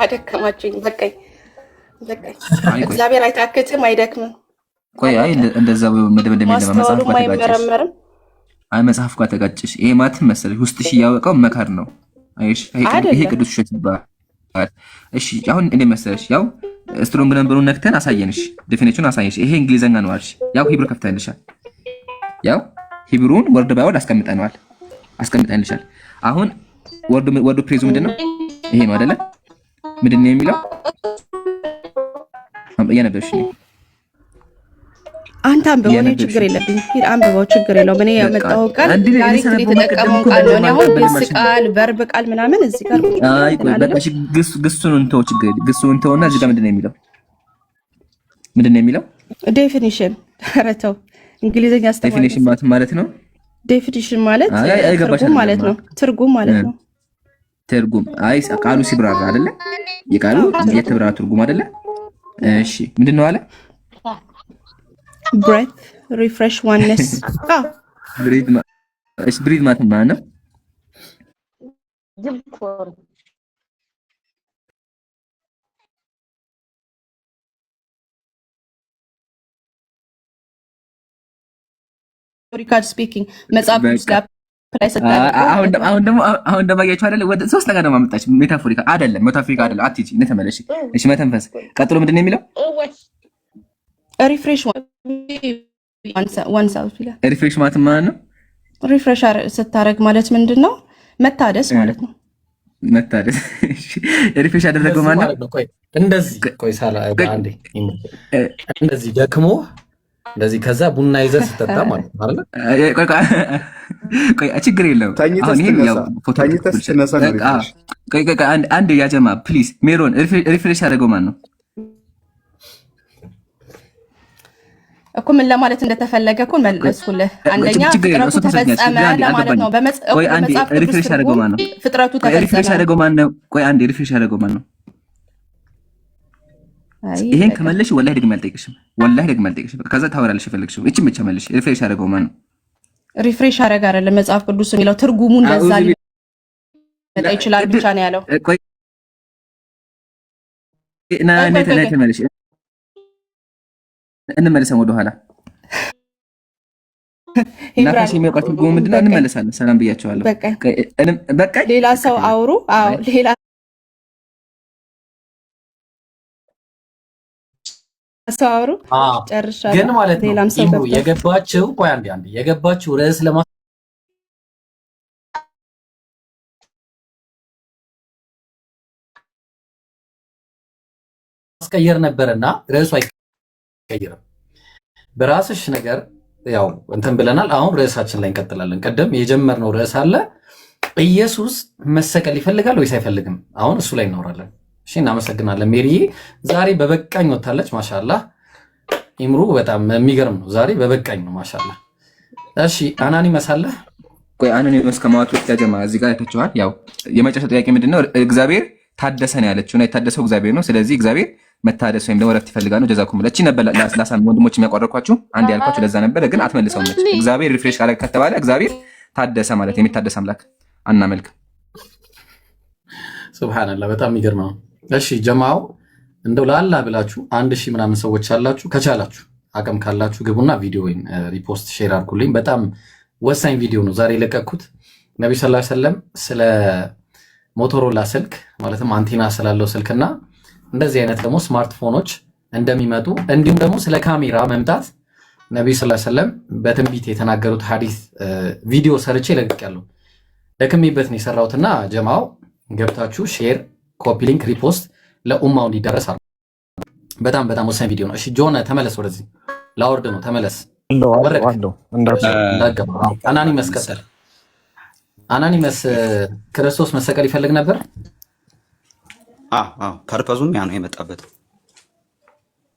አደከማችኝ። በቃኝ። እግዚአብሔር አይታክትም፣ አይደክምም። ቆይ አይ እንደዛ መደምደም መጽሐፍ ጋር ተጋጨሽ። አይ መጽሐፍ ጋር ተጋጨሽ። ይሄ ማለት መሰለሽ ውስጥሽ እያወቀው መካር ነው። አይሽ ይሄ ቅዱስ ውሸት ይባላል። እሺ አሁን እንደ መሰለሽ ያው ስትሮንግ ነምበሩን ነክተን አሳየንሽ፣ ዴፊኒሽኑን አሳየንሽ። ይሄ እንግሊዘኛ ነው አልሽ። ያው ሂብሩ ከፍተንልሻል። ያው ሂብሩን ወርድ ባይ ወርድ አስቀምጠንልሻል። አሁን ወርዱ ፕሬዙ ምንድነው? ይሄ ነው አይደለ? ምንድነው የሚለው? እያነበብሽ ነው አንተ አንብበው። እኔ ችግር የለብኝ። ሂድ አንብበው፣ ችግር የለውም። እኔ ያመጣው ቃል ዳይሬክት የተጠቀመው ቃል ነው። አሁን ግስ ቃል፣ ቨርብ ቃል ምናምን እዚህ ጋር አይ ቆይ በቃ ግሱን እንተው፣ ችግር ግሱን እንተውና እዚህ ጋር ምንድነው የሚለው? ዴፊኒሽን። ኧረ ተው እንግሊዘኛ አስተማሪ። ዴፊኒሽን ማለት ነው። ዴፊኒሽን ማለት ትርጉም ማለት ነው። ትርጉም አይ ቃሉ ሲብራራ አይደለ? የቃሉ የተብራራ ትርጉም አይደለ? እሺ ምንድነው አለ? breath refresh oneness breathe ማለት ነው። ሪካርድ ስፒኪንግ መጽሐፍ ጋር አሁን ደግሞ አያችሁ አይደለ? ወደ ሶስት ነገር ነው ማመጣች። ሜታፎሪካ አይደለም አትይጂ ተመለሽ። እሺ መተንፈስ። ቀጥሎ ምንድነው የሚለው? ሪፍሬሽ ዋን ሰልፍ ይላል። ሪፍሬሽ ማለት ነው። ሪፍሬሽ ስታረግ ማለት ምንድነው? መታደስ ማለት ነው። መታደስ። ሪፍሬሽ ያደረገው ማለት ነው። ቆይ እንደዚህ ቆይ ሳላ አንዴ እንደዚህ ደክሞ እንደዚህ ከዛ ቡና ይዘህ ስትጠጣ ማለት ነው አይደል? ቆይ ችግር የለውም። አሁን ይሄ ያው ፎቶ ተነሳ ነው። ቆይ አንዴ ያጀማ ፕሊዝ። ሜሮን ሪፍሬሽ ያደረገው ማለት ነው እኮ ምን ለማለት እንደተፈለገ እኮ መለስኩልህ። አንደኛ ፍጥረቱ ተፈጸመ ለማለት ነው። በመጽሐፍ ሪፍሬሽ ያደረገው ማለት ነው። ፍጥረቱ ተፈጸመ። ሪፍሬሽ ያደረገው ማለት ነው። ቆይ አንዴ ሪፍሬሽ ያደረገው ማለት ነው። ይሄን ከመለሽ ወላሂ ደግሜ አልጠይቅሽም። ከዛ ታወራለሽ የፈለግሽው። እቺን ብቻ መልሽ። ሪፍሬሽ ያደረገው ማለት ነው። ሪፍሬሽ ያደረገ አይደለም መጽሐፍ ቅዱስ የሚለው ትርጉሙ እንደዛ ሊመጣ ይችላል ብቻ ነው ያለው። ቆይ ተመለሽ እንመለሰን ወደ ኋላ ናፋሽ የሚያውቃት ትርጉሙ ምንድነው? እንመለሳለን። ሰላም ብያቸዋለሁ። በቃ ሌላ ሰው አውሩ። ሌላ ሰው አውሩ። ጨርሻለሁ። ግን ማለት ነው የገባችው ቆይ አንዴ የገባችው ርዕስ ለማስቀየር ነበርና ርዕሱ አይቀየርም። በራስሽ ነገር ያው እንትን ብለናል። አሁን ርዕሳችን ላይ እንቀጥላለን። ቀደም የጀመርነው ርዕስ አለ። ኢየሱስ መሰቀል ይፈልጋል ወይስ አይፈልግም? አሁን እሱ ላይ እናወራለን። እሺ፣ እናመሰግናለን ሜሪዬ። ዛሬ በበቃኝ ወታለች። ማሻአላህ ኢምሩ በጣም የሚገርም ነው። ዛሬ በበቃኝ ነው። ማሻአላህ። እሺ፣ አናኒመስ አለ። ቆይ አናኒመስ ከማዋቶች ያጀማ እዚህ ጋር አይታችኋል። ያው የመጨረሻው ጥያቄ ምንድነው? እግዚአብሔር ታደሰ ነው ያለችው እና የታደሰው እግዚአብሔር ነው። ስለዚህ እግዚአብሔር መታደስ ወይም ደግሞ ረፍት ይፈልጋል ነው። ጀዛኩም ለቺ ነበር ላሳም ወንድሞች የሚያቋረኳችሁ አንድ ያልኳችሁ ለዛ ነበር፣ ግን አትመልሰውም። እግዚአብሔር ሪፍሬሽ ካለ ከተባለ እግዚአብሔር ታደሰ ማለት የሚታደስ አምላክ አናመልክ። ሱብሃንአላህ በጣም የሚገርም ነው። እሺ ጀማው እንደው ለአላህ ብላችሁ 1000 ምናምን ሰዎች አላችሁ፣ ከቻላችሁ አቅም ካላችሁ ግቡና ቪዲዮውን ሪፖስት ሼር አድርጉልኝ። በጣም ወሳኝ ቪዲዮ ነው ዛሬ የለቀኩት። ነብዩ ሰለላሁ ዐለይሂ ወሰለም ስለ ሞቶሮላ ስልክ ማለትም አንቴና ስላለው ስልክና እንደዚህ አይነት ደግሞ ስማርትፎኖች እንደሚመጡ እንዲሁም ደግሞ ስለ ካሜራ መምጣት ነብዩ ሰለላሁ ዐለይሂ ወሰለም በትንቢት የተናገሩት ሐዲስ ቪዲዮ ሰርቼ ለቅቄያለሁ። ደክሜበት ነው የሰራሁትና ጀማው ገብታችሁ ሼር፣ ኮፒ ሊንክ፣ ሪፖስት ለኡማው እንዲደረስ አሉ። በጣም በጣም ወሳኝ ቪዲዮ ነው። እሺ ጆን ተመለስ፣ ወደዚህ ላወርድ ነው ተመለስ። አናኒመስ ቀጠል። አናኒመስ ክርስቶስ መሰቀል ይፈልግ ነበር። ፐርፐዙም ያ ነው የመጣበት።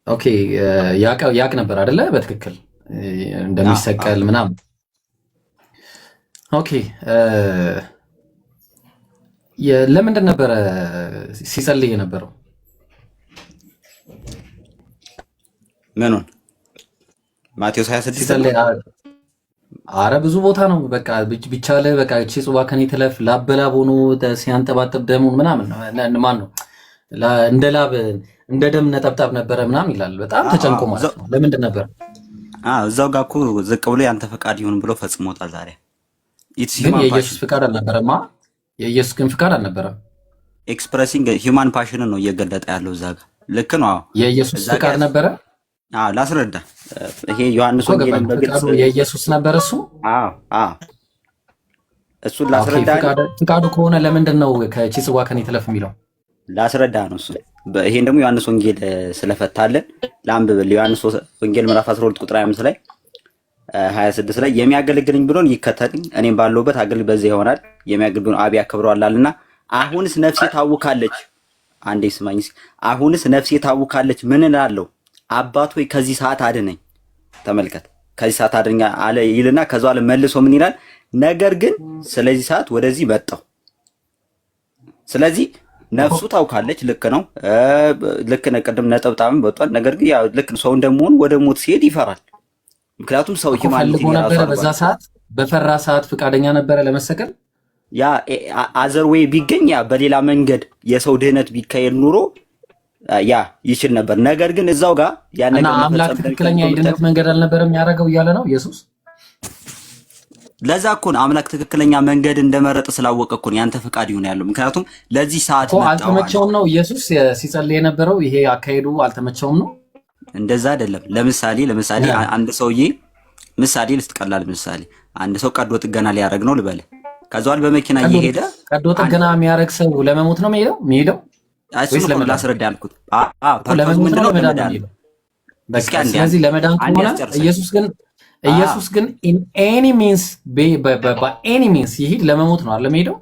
ኦኬ ያቅ ነበር አይደለ? በትክክል እንደሚሰቀል ምናምን። ኦኬ ለምንድን ነበረ ሲጸልይ የነበረው? ምኑን? ማቴዎስ 26 አረ ብዙ ቦታ ነው። በቃ ቢቻለ በቃ እቺ ጽዋ ከኔ ትለፍ ላበላብ ሆኖ ሲያንጠባጥብ ደሙን ምናምን ማን ነው እንደ ላብ እንደ ደም ነጠብጣብ ነበረ ምናምን ይላል። በጣም ተጨንቆ ማለት ነው። ለምንድን ነበር? እዛው ጋር እኮ ዝቅ ብሎ ያንተ ፈቃድ ይሁን ብሎ ፈጽሞታል። ዛሬ ግን የኢየሱስ ፍቃድ አልነበረማ። የኢየሱስ ግን ፍቃድ አልነበረም። ኤክስፕሬሲንግ ሂውማን ፓሽንን ነው እየገለጠ ያለው እዛ ጋር። ልክ ነው። የኢየሱስ ፍቃድ ነበረ። ላስረዳ። ይሄ ዮሐንስ ወንጌልን በግልጽ የኢየሱስ ነበር እሱ። እሱን ላስረዳ። ፍቃዱ ከሆነ ለምንድን ነው ከቺ ጽዋ ከኔ ትለፍ የሚለው? ላስረዳ ነው እሱ። ይሄን ደግሞ ዮሐንስ ወንጌል ስለፈታለን ለአንብብል። ዮሐንስ ወንጌል ምዕራፍ 12 ቁጥር 25 ላይ 26 ላይ የሚያገለግልኝ ብሎን ይከተልኝ፣ እኔም ባለሁበት አገልግሎት በዚህ ይሆናል፣ የሚያገለግሉን አብ ያከብረዋልና። አሁንስ ነፍሴ ታውካለች። አንዴ ስማኝ። አሁንስ ነፍሴ ታውካለች። ምን እላለሁ? አባት ሆይ ከዚህ ሰዓት አድነኝ። ተመልከት፣ ከዚህ ሰዓት አድነኝ አለ ይልና ከዛ በኋላ መልሶ ምን ይላል? ነገር ግን ስለዚህ ሰዓት ወደዚህ መጣሁ። ስለዚህ ነፍሱ ታውካለች። ልክ ነው። ልክ ነው። ቅድም ነጠብጣብም ወጥቷል። ነገር ግን ያው ልክ ሰው እንደመሆኑ ወደ ሞት ሲሄድ ይፈራል። ምክንያቱም ሰው ፈልጎ ነበረ። በዛ ሰዓት በፈራ ሰዓት ፍቃደኛ ነበረ ለመሰቀል። ያ አዘር ዌይ ቢገኝ ያ በሌላ መንገድ የሰው ድህነት ቢካሄድ ኑሮ ያ ይችል ነበር። ነገር ግን እዛው ጋር ያ ነገር አምላክ ትክክለኛ የድህነት መንገድ አልነበረም ያደረገው እያለ ነው ኢየሱስ። ለዛ እኮ ነው አምላክ ትክክለኛ መንገድ እንደመረጠ ስላወቀ እኮ ነው ያንተ ፍቃድ ይሁን ያለው። ምክንያቱም ለዚህ ሰዓት መጣው። አልተመቸውም ነው ኢየሱስ ሲጸልይ የነበረው። ይሄ አካሄዱ አልተመቸውም ነው። እንደዛ አይደለም። ለምሳሌ አንድ ሰውዬ ምሳሌ ልትቀላል። ምሳሌ አንድ ሰው ቀዶ ጥገና ሊያደርግ ነው ልበል። ከዛው በመኪና እየሄደ ቀዶ ጥገና የሚያደርግ ሰው ለመሞት ነው የሚሄደው ወይስ ላስረዳ ያልኩት? ለመሞት ነው ለመዳን ነው። በቃ ስለዚህ ለመዳን ከሆነ ኢየሱስ ግን in any means by any means ይሄድ ለመሞት ነው አይደል የሚሄደው?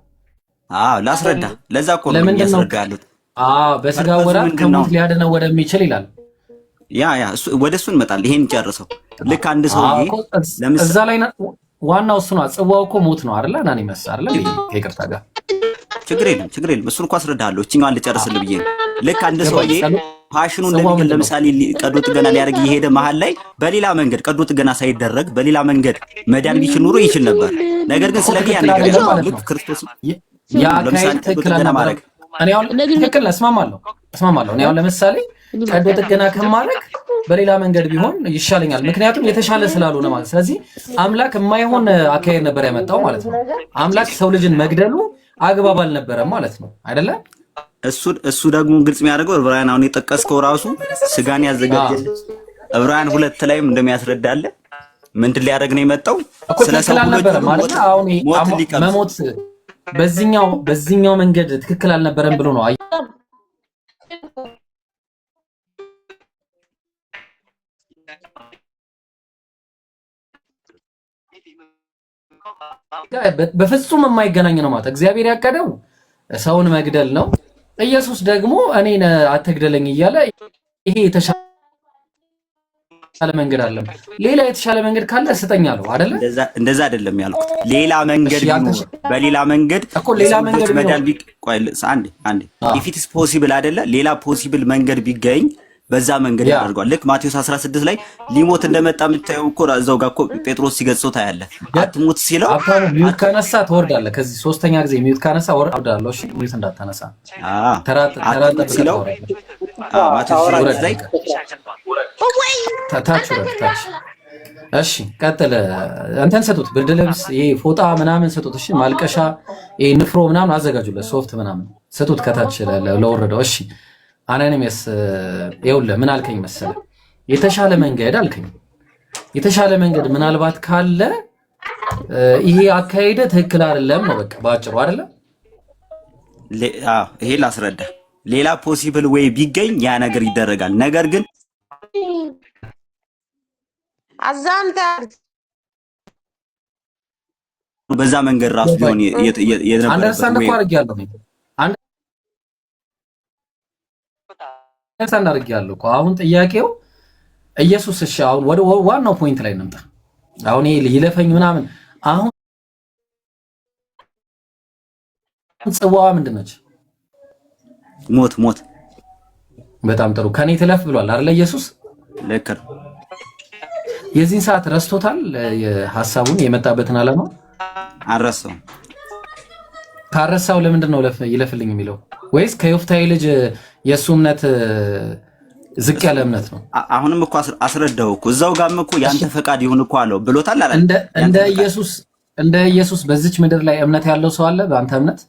ላስረዳ። ለዛ እኮ ነው ያስረዳ ያሉት። በስጋ ወራት ከሞት ሊያድነው ወደሚችል ይላል። እሱ ወደ እሱ እንመጣለን። ይሄን ጨርሰው። ልክ አንድ ሰውዬ እዛ ላይ ዋናው እሱ ነው። ጽዋው እኮ ሞት ነው አይደል? እናን ይመስል አይደል? ከይቅርታ ጋር ችግር የለም። እሱን እኮ አስረዳለሁ። እቺኛዋን ልጨርስልህ ብዬ ነው። ልክ አንድ ሰውዬ ፓሽኑ እንደሚገል ለምሳሌ ቀዶ ጥገና ሊያደርግ እየሄደ መሀል ላይ በሌላ መንገድ ቀዶ ጥገና ሳይደረግ በሌላ መንገድ መዳን ቢችል ኑሮ ይችል ነበር። ነገር ግን ስለዚህ ያ ነገር ልክ ክርስቶስ ያ ካይ ትክክል ማድረግ እኔ አሁን ትክክል እስማማለሁ። እኔ አሁን ለምሳሌ ቀዶ ጥገና ከማድረግ በሌላ መንገድ ቢሆን ይሻለኛል፣ ምክንያቱም የተሻለ ስላልሆነ ማለት። ስለዚህ አምላክ የማይሆን አካሄድ ነበር ያመጣው ማለት ነው። አምላክ ሰው ልጅን መግደሉ አግባብ አልነበረም ማለት ነው አይደለ? እሱ ደግሞ ግልጽ የሚያደርገው ዕብራውያን አሁን የጠቀስከው ራሱ ስጋን ያዘጋጀል ዕብራውያን 2 ላይም እንደሚያስረዳለ ምንድን ሊያደርግ ነው የመጣው? ስለ ሰው ነበር ማለት አሁን መሞት በዚህኛው መንገድ ትክክል አልነበረም ብሎ ነው። በፍጹም የማይገናኝ ነው ማለት። እግዚአብሔር ያቀደው ሰውን መግደል ነው። ኢየሱስ ደግሞ እኔን አትግደለኝ እያለ ይሄ የተሻለ መንገድ አለ። ሌላ የተሻለ መንገድ ካለ ስጠኝ አለው አይደለ? እንደዛ አይደለም ያልኩት። ሌላ መንገድ በሌላ መንገድ እኮ ሌላ መንገድ መዳን አንዴ if it is possible አይደለ? ሌላ ፖሲብል መንገድ ቢገኝ በዛ መንገድ ያደርጓል። ልክ ማቴዎስ 16 ላይ ሊሞት እንደመጣ የምታየው እኮ እዛው ጋር እኮ ጴጥሮስ ሲገጽው ታያለህ። አትሞት ሲለው ሚውት ካነሳ ትወርዳለህ። ከዚህ ሶስተኛ ጊዜ ሚውት ካነሳ ወርዳለሁ። እሺ ሚውት እንዳታነሳ ተራጠ ሲለው ማቴዎስ 16 ላይ ታች እሺ ቀጥል። እንትን ስጡት፣ ብርድ ልብስ፣ ይሄ ፎጣ ምናምን ስጡት። እሺ ማልቀሻ፣ ይሄ ንፍሮ ምናምን አዘጋጁለት፣ ሶፍት ምናምን ስጡት ከታች ለወረደው። እሺ አናኒሜስ ይኸውልህ ምን አልከኝ መሰለህ? የተሻለ መንገድ አልከኝ። የተሻለ መንገድ ምናልባት ካለ ይሄ አካሄደ ትክክል አይደለም ነው በቃ ባጭሩ አይደለም። ይሄ ላስረዳ። ሌላ ፖሲብል ወይ ቢገኝ ያ ነገር ይደረጋል። ነገር ግን አዛንታ በዛ መንገድ ራሱ ቢሆን አንደርስታንድ እኮ አድርጌያለሁ አንደርስታንድ አድርጌያለሁ እኮ። አሁን ጥያቄው ኢየሱስ እሺ፣ አሁን ወደ ዋናው ፖይንት ላይ እንምጣ። አሁን ይሄ ይለፈኝ ምናምን አሁን ጽዋዋ ምንድን ነች? ሞት። በጣም ጥሩ። ከኔ ትለፍ ብሏል አይደል ኢየሱስ? ልክ ነው። የዚህን ሰዓት ረስቶታል ሐሳቡን የመጣበትን ዓላማ አልረሳውም። ካረሳው ለምንድን ነው ይለፍልኝ የሚለው? ወይስ ከዮፍታሔ ልጅ የእሱ እምነት ዝቅ ያለ እምነት ነው? አሁንም እኮ አስረዳው እኮ እዛው ጋርም እኮ ያንተ ፈቃድ ይሁን እኮ አለው ብሎታል አለ። እንደ ኢየሱስ በዚች ምድር ላይ እምነት ያለው ሰው አለ በአንተ እምነት?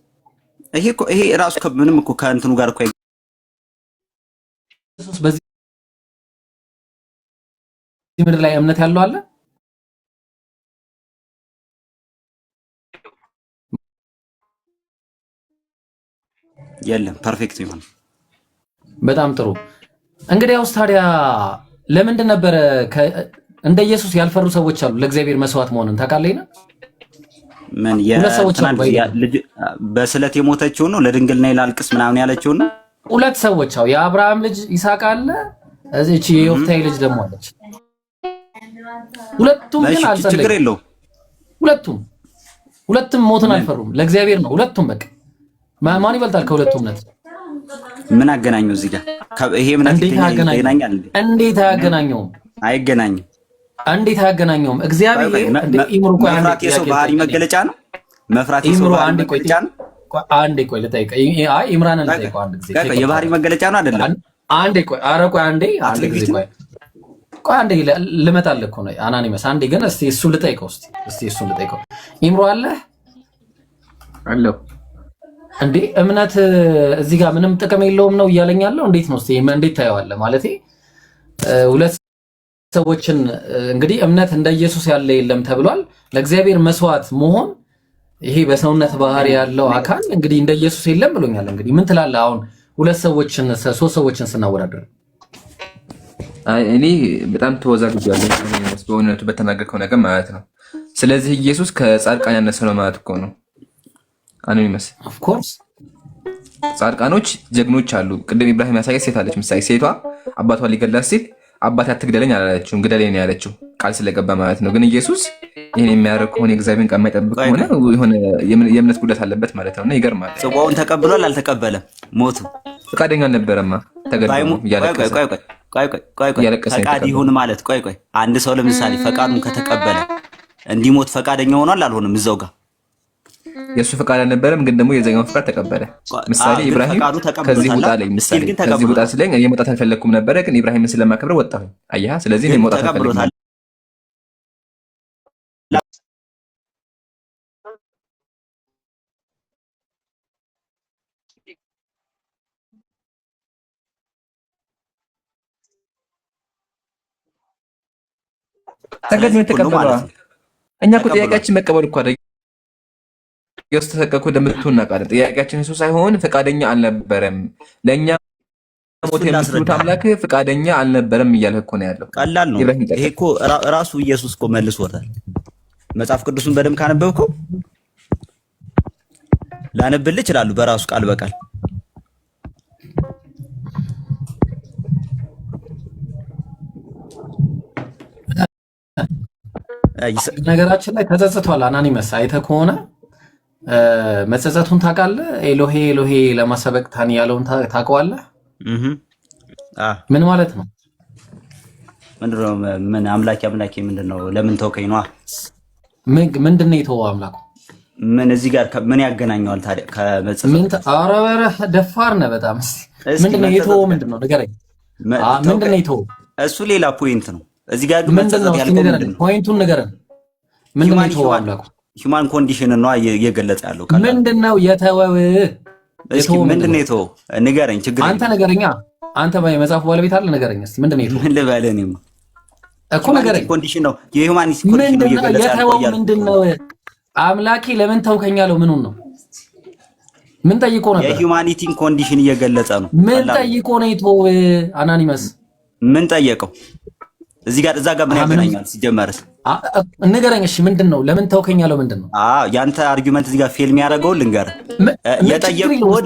ይሄ ራሱ ምንም እኮ ከእንትኑ ጋር እኮ ኢየሱስ በዚህ ምድር ላይ እምነት ያለው አለ? የለም። ፐርፌክት ይሁን። በጣም ጥሩ። እንግዲህ አውስ ታዲያ ለምንድን ነበረ እንደ ኢየሱስ ያልፈሩ ሰዎች አሉ ለእግዚአብሔር መስዋዕት መሆንን ታውቃለህ? ምን በስለት የሞተችው ነው ለድንግልና ይላልቅስ ምናምን ያለችው ነው። ሁለት ሰዎች አው የአብርሃም ልጅ ይስሐቅ አለ፣ እዚች የዮፍታሔ ልጅ ደግሞ አለች። ሁለቱም ግን አልጸለዩም። ችግር የለውም። ሁለቱም ሞትን አልፈሩም። ለእግዚአብሔር ነው ሁለቱም። በቃ ማን ይበልጣል ከሁለቱም እምነት? ምን አገናኘው እዚህ ጋር? ይሄ እምነት ይገናኛል? እንዴት አያገናኘውም? አይገናኝም። እንዴት አያገናኘውም? እግዚአብሔር መፍራት የሰው ባህሪ መገለጫ ነው። መፍራት የሰው ባህሪ መገለጫ ነው። አንዴ ቆይ ልጠይቅ። አይ ኢምራንን ልጠይቀው አንድ ጊዜ። የባህሪ መገለጫ ነው አይደለም? አንዴ ቆይ፣ ኧረ ቆይ አንዴ ጊዜ ቆይ አንዴ ልመጣልህ እኮ ነው አናኒመስ። አንዴ ግን እስቲ እሱን ልጠይቀው። እስቲ እሱን ልጠይቀው። ኢምሮ አለህ? አለሁ። እንዴ እምነት እዚህ ጋር ምንም ጥቅም የለውም ነው እያለኝ ያለው? እንዴት ነው እስቲ እንዴት ታየዋለህ? ማለቴ ሁለት ሰዎችን እንግዲህ እምነት እንደ ኢየሱስ ያለ የለም ተብሏል። ለእግዚአብሔር መስዋዕት መሆን ይሄ በሰውነት ባህሪ ያለው አካል እንግዲህ እንደ ኢየሱስ የለም ብሎኛል። እንግዲህ ምን ትላለህ? አሁን ሁለት ሰዎችን ሶስት ሰዎችን ስናወዳደር እኔ በጣም ተወዛግጃለሁ በእውነቱ በተናገርከው ነገር ማለት ነው። ስለዚህ ኢየሱስ ከጻድቃን ያነሰ ነው ማለት እኮ ነው። አኖኒመስ ኦፍ ኮርስ ጻድቃኖች ጀግኖች አሉ። ቅድም ኢብራሂም ያሳየ ሴት አለች። ምሳሌ ሴቷ አባቷ ሊገላት ሲል አባቴ አትግደለኝ አላለችውም፣ ግደለኝ ነው ያለችው ቃል ስለገባ ማለት ነው። ግን ኢየሱስ ይሄን የሚያደርግ ከሆነ የእግዚአብሔርን ቃል የማይጠብቅ ከሆነ የሆነ የእምነት ጉዳት አለበት ማለት ነው። እና ይገርማል። ጽዋውን ተቀብሏል አልተቀበለም? ሞቱ ፈቃደኛ አልነበረማ። ተገድሞ እያለቀሰ ፈቃድ ይሁን ማለት ቆይ አንድ ሰው ለምሳሌ ፈቃዱን ከተቀበለ እንዲሞት ፈቃደኛ ሆኗል አልሆነም? እዛው ጋር የእሱ ፈቃድ አልነበረም፣ ግን ደግሞ የዘኛው ፈቃድ ተቀበለ። ምሳሌ ኢብራሂም ከዚህ ውጣ ላይ ምሳሌ ከዚህ ውጣ ስለኝ እኔ መውጣት አልፈለኩም ነበረ፣ ግን ኢብራሂምን ስለማከብረው ወጣሁ። አየህ፣ ስለዚህ እኔ መውጣት አልፈለኩም። ተገድሞ ተቀበለ። እኛ እኮ ጥያቄያችን መቀበል እኮ አይደል ኢየሱስ ተሰቀቀ እንደምትሆን እናውቃለን። ጥያቄያችን እሱ ሳይሆን ፈቃደኛ አልነበረም። ለኛ ሞት የምትሉት አምላክ ፈቃደኛ አልነበረም እያለ እኮ ነው ያለው። ቀላል ነው ይሄ እኮ ራሱ ኢየሱስ እኮ መልሶታል። መጽሐፍ ቅዱስን በደንብ ካነበብከው ላነብልህ ይችላሉ በራሱ ቃል በቃል ነገራችን ላይ ተጸጽቷል። አናኒመስ አይተህ ከሆነ መጸጸቱን ታውቃለህ? ኤሎሄ ኤሎሄ ለማ ሰበቅታኒ ያለውን ታውቀዋለህ? ምን ማለት ነው? ምንድነው? ምን አምላኬ አምላኬ ምንድነው? ለምን ተውከኝ ነው? ምንድነው የተወው አምላኩ? ምን እዚህ ጋር ምን ያገናኘዋል ታዲያ ከመጸጸት? ኧረ ደፋር ነህ በጣም። ምንድነው የተወው? ምንድነው ንገረኝ። ምንድነው የተወው? እሱ ሌላ ፖይንት ነው። እዚህ ጋር ግን መጸጸት ያልከው ምንድን ነው? ፖይንቱን ንገረን። ምንድን ነው የተወው አምላኩ? ሂውማን ኮንዲሽን ነው እየገለጸ ያለው። ምንድን ነው የተወው? እስኪ ምንድን ነው የተወው ንገረኝ። ችግር አንተ ንገረኛ። አንተ የመጽሐፉ ባለቤት አለ ንገረኝ እስኪ ምንድን ነው የተወው? ምን ልበልህ እኔማ እኮ ንገረኝ። ኮንዲሽን ነው የሂውማኒቲ ኮንዲሽን ነው እየገለጸ ያለው። ምንድን ነው አምላኬ ለምን ተውከኝ ያለው ምኑን ነው? ምን ጠይቆ ነበር? የሂውማኒቲን ኮንዲሽን እየገለጸ ነው። ምን ጠይቆ ነው የተወው? አናኒመስ ምን ጠየቀው? እዚህ ጋር እዛ ጋር ምን ያገናኛል? ሲጀመርስ ንገረኝ። እሺ ምንድን ነው ለምን ተውከኝ ያለው ምንድን ነው? ያንተ አርጊውመንት እዚህ ጋር ፌል የሚያደርገው ልንገርህ። የጠየቅኩህን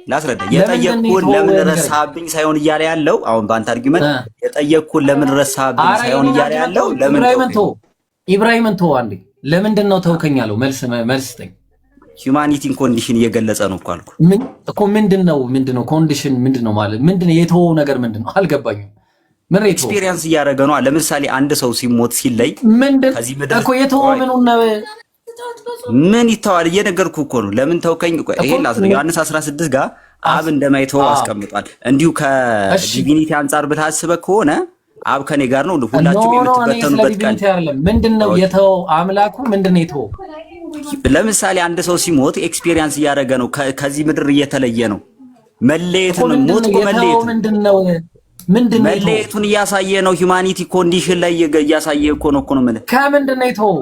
ላስረዳ። የጠየቅኩህን ለምን ረሳብኝ ሳይሆን እያለ ያለው አሁን በአንተ አርጊውመንት የጠየቅኩህን ለምን ረሳብኝ ሳይሆን እያለ ያለው ለምን ኢብራሂምን ተው አንዴ። ለምንድን ነው ተውከኝ ያለው? መልስ ስጠኝ። ሂውማኒቲን ኮንዲሽን እየገለጸ ነው እኮ አልኩህ እኮ። ምንድን ነው ኮንዲሽን ምንድን ነው ማለት ምንድን ነው? የተወው ነገር ምንድን ነው? አልገባኝም። ምን ኤክስፒሪየንስ እያደረገ ነው። ለምሳሌ አንድ ሰው ሲሞት ሲለይ ከዚህ ምድር እኮ የተወው ምኑን ነው? ምን ይተዋል? እየነገርኩህ እኮ ነው። ለምን ተውከኝ? ይሄ ዮሐንስ 16 ጋር አብ እንደማይተወው አስቀምጧል። እንዲሁ ከዲቪኒቲ አንጻር ብታስበህ ከሆነ አብ ከኔ ጋር ነው፣ ሁላችሁም የምትበተኑበት ቀን ምንድን ነው የተወው? አምላኩ ምንድን ነው የተወው? ለምሳሌ አንድ ሰው ሲሞት ኤክስፒሪየንስ እያደረገ ነው። ከዚህ ምድር እየተለየ ነው። መለየትን ሞት መለየቱን እያሳየ ነው። ሂውማኒቲ ኮንዲሽን ላይ እያሳየ እኮ ነው የምልህ። ከምንድን ነው የተወው?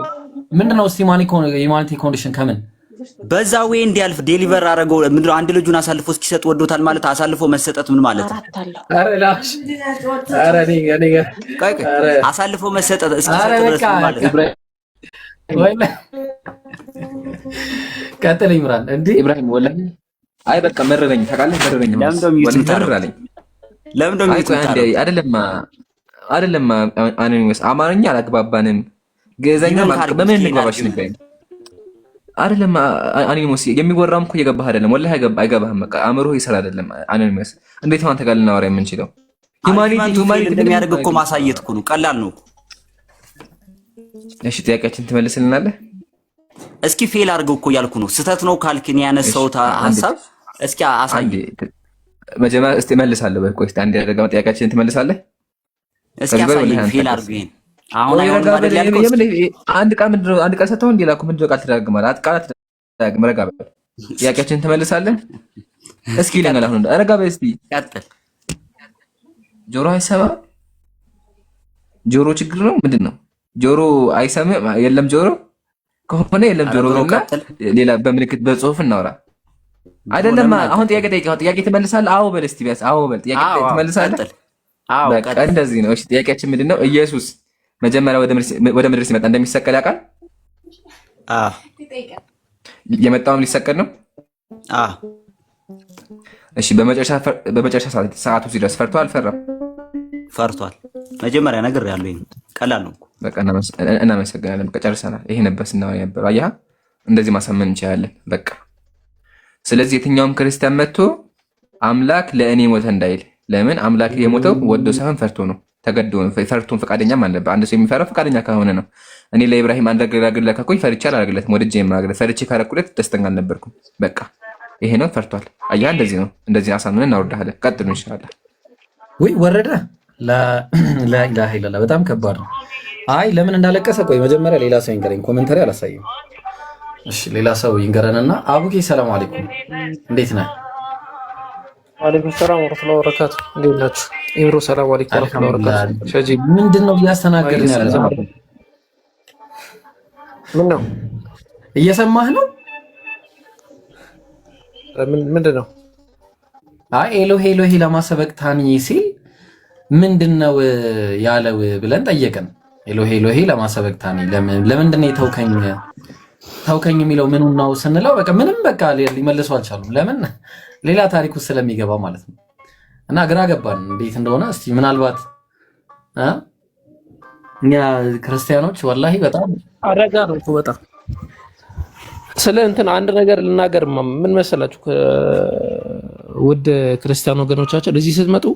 ምንድን ነው ሂውማኒቲ ኮንዲሽን? ከምን በዛ ወይ እንዲያልፍ ዴሊቨር አደረገው። ምንድነው አንድ ልጁን አሳልፎ እስኪሰጥ ወዶታል ማለት አሳልፎ መሰጠት ምን ማለት ነው? አሳልፎ መሰጠት እስኪሰጥ ድረስ ማለት ነው። ቀጥል ኢምራን። እንዴ ኢብራሂም ወላሂ አይ በቃ መረረኝ ታውቃለህ፣ መረረኝ አይደለም አማርኛ አላግባባንም። ገዛኛ በምን እንግባባሽ ነበር? አይደለም አኒሞስ የሚወራም እኮ እየገባህ አይደለም። ወላሂ አይገባህም። በቃ አእምሮህ ይሰራ አይደለም። አኒሞስ እንዴት ነው አንተ ጋር ልናወራ የምንችለው? ሂውማኒቲ እንደሚያደርግ እኮ ማሳየት እኮ ነው። ቀላል ነው እኮ። እሺ ጥያቄያችን ትመልስልናለህ? እስኪ ፌል አድርገው እኮ ያልኩ ነው። ስህተት ነው ካልክን ያነሳሁት ሐሳብ እስኪ አሳይ። መጀመሪያ እስቲ መልሳለሁ። በቆይ እስቲ አንድ ያደረገው ጥያቄያችንን ትመልሳለህ? እስኪ አሳይ። ፌል አድርገው ይሄን አሁን አንድ ቃል ሰጥተው እንዴ ላኩ ምንድነው ቃል ተደጋግማል። ቃላት ተደጋግም። ረጋ በል። ጥያቄያችንን ትመልሳለህ? እስኪ ለኛል አሁን ረጋ በል እስቲ ቀጥል። ጆሮ አይሰማ? ጆሮ ችግር ነው ምንድን ነው? ጆሮ አይሰማም? የለም ጆሮ ከሆነ የለም ጆሮ ብለና ሌላ በምልክት በጽሁፍ እናወራ። አይደለም አሁን ጥያቄ ትመልሳለህ? አዎ በል እስቲ ቢያንስ አዎ በል። ጥያቄ ትመልሳለህ? በቃ እንደዚህ ነው። እሺ ጥያቄያችን ምንድነው? ኢየሱስ መጀመሪያ ወደ ምድር ሲመጣ እንደሚሰቀል ያውቃል? የመጣውም ሊሰቀል ነው? እሺ በመጨረሻ ሰዓቱ ሲደርስ ፈርቷል አልፈራም? ፈርቷል። መጀመሪያ ነገር ያለው ይሄን ቀላል ነው። በቃ እናመሰግናለን። በቃ ጨርሰናል። ይሄ ነበር ስናወራ ነበር። አየህ እንደዚህ ማሳመን እንችላለን። በቃ ስለዚህ የትኛውም ክርስቲያን መጥቶ አምላክ ለእኔ ሞተ እንዳይል። ለምን አምላክ የሞተው ወዶ ሳይሆን ፈርቶ ነው። ተገዶ ነው። ፈርቶን ፈቃደኛም አለበት። አንድ ሰው የሚፈራው ፈቃደኛ ከሆነ ነው። እኔ ለኢብራሂም አንድ ነገር አደረግለት ፈርቼ አላደረግለትም። ወድጄ የማደርግለት ፈርቼ ካረኩለት ደስተኛ አልነበርኩም። በቃ ይሄ ነው ፈርቷል። አየህ እንደዚህ ነው። እንደዚህ አሳምነን እናወርዳለን። ቀጥሉ ኢንሻአላህ። ወይ ወረደ ላኢላሃ ኢለላህ። በጣም ከባድ ነው። አይ ለምን እንዳለቀሰ ቆይ መጀመሪያ ሌላ ሰው ይንገረኝ። ኮሜንታሪ አላሳየም። እሺ ሌላ ሰው ይንገረንና አቡኬ ሰላም አለይኩም እንዴት ነህ? ወአለይኩም ሰላም ወራህመቱላሂ ወበረካቱ። እንዴት ናችሁ? ኢብሮ ሰላም አለይኩም ወራህመቱላሂ ወበረካቱ። ሸጂ ምንድነው እያስተናገድን ያለው? ምን ነው እየሰማህ ነው? ምንድነው? አይ ኤሎሄ ኤሎሄ ለማሰበቅታኒ ሲል ምንድነው ያለው ብለን ጠየቅን። ኤሎሄ ኤሎሄ ለማሰበቅታኒ ለምንድነው ተውከኝ የሚለው ምኑ ነው ስንለው በቃ ምንም በቃ ሊመልሱ አልቻሉም። ለምን ሌላ ታሪክ ውስጥ ስለሚገባ ማለት ነው። እና ግራ ገባን እንዴት እንደሆነ። እስቲ ምናልባት እኛ ክርስቲያኖች ወላሂ በጣም አደጋ ነው እኮ በጣም ስለ እንትን አንድ ነገር ልናገር። ምን መሰላችሁ ውድ ክርስቲያን ወገኖቻችን፣ እዚህ ስትመጡ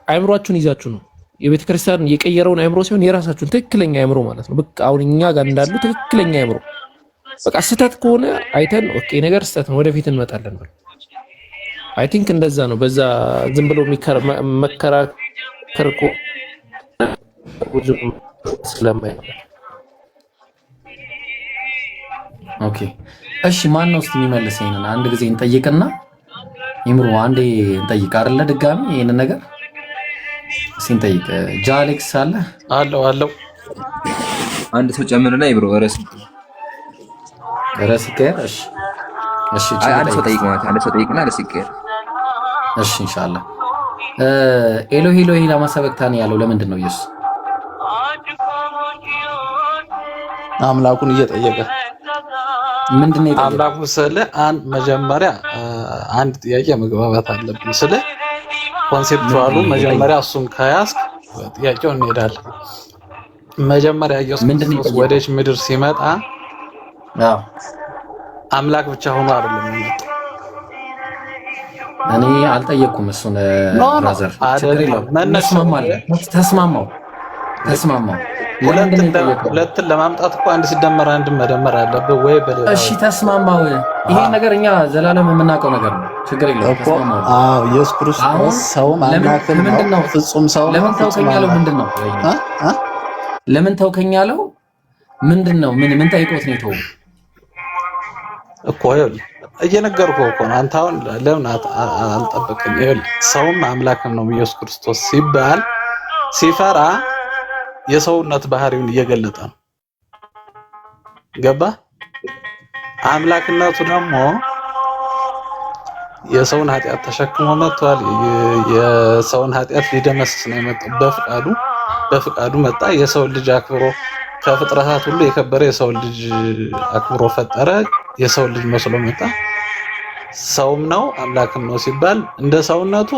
አይምሯችሁን ይዛችሁ ነው የቤተ ክርስቲያን የቀየረውን አይምሮ ሲሆን የራሳችሁን ትክክለኛ አይምሮ ማለት ነው። በቃ አሁን እኛ ጋር እንዳሉ ትክክለኛ አይምሮ በቃ ስህተት ከሆነ አይተን ኦኬ ነገር ስህተት ነው ወደፊት እንመጣለን ብሎ አይ ቲንክ እንደዛ ነው። በዛ ዝም ብሎ መከራከር እኮ ብዙም ስለማይሆን ኦኬ እሺ፣ ማን ነው እስቲ የሚመልስ? ይሄንን አንድ ጊዜ እንጠይቅና ይምሩ አንዴ እንጠይቅ አይደለ? ድጋሚ ይሄንን ነገር እስቲ እንጠይቅ። ጃሌክስ አለ አለው አንድ ሰው ጨምርና ይብሮ ረስ ይቀር። እሺ እሺ፣ አንድ ሰው ጠይቅ ማለት አንድ ሰው ጠይቅና ረስ ይቀር። እሺ ኢንሻአላህ። ኤሎሄ ኤሎሄ ለማ ሰበክታኒ ያለው ለምንድን ነው ኢየሱስ? አምላኩን እየጠየቀ ምንድነው የጠየቀው? አምላኩ ስለ መጀመሪያ አንድ ጥያቄ መግባባት አለብን። ስለ ኮንሴፕቹዋሉ መጀመሪያ እሱን ከያዝክ ጥያቄው እንሄዳለን። መጀመሪያ ኢየሱስ ክርስቶስ ወደች ምድር ሲመጣ አምላክ ብቻ ሆኖ አይደለም የመጣው። እኔ አልጠየቅኩም እሱን ብራዘር፣ ችግር የለውም ተስማማው። ሁለትን ለማምጣት እኮ አንድ ሲደመር አንድ መደመር አለብህ ወይ በሌላ። እሺ ተስማማው። ይሄን ነገር እኛ ዘላለም የምናውቀው ነገር ነው። ችግር የለውም ተስማማው። ኢየሱስ ክርስቶስ ሰውም አምላክም ነው፣ ፍጹም ሰው። ለምን ተውከኝ ያለው ምንድነው? ለምን ተውከኝ ያለው ምንድነው? ምን ጠይቆት ነው የተወው እኮ? እየነገርኩህ እኮ ነው። አንተ አሁን ለምን አልጠበቅም? ይኸውልህ ሰውም አምላክም ነው ኢየሱስ ክርስቶስ ሲባል ሲፈራ የሰውነት ባህሪውን እየገለጠ ነው። ገባ? አምላክነቱ ደግሞ የሰውን ኃጢአት ተሸክሞ መጥቷል። የሰውን ኃጢአት ሊደመስስ ነው የመጣው። በፍቃዱ መጣ። የሰውን ልጅ አክብሮ ከፍጥረታት ሁሉ የከበረ የሰውን ልጅ አክብሮ ፈጠረ። የሰውን ልጅ መስሎ መጣ። ሰውም ነው አምላክም ነው ሲባል እንደ ሰውነቱ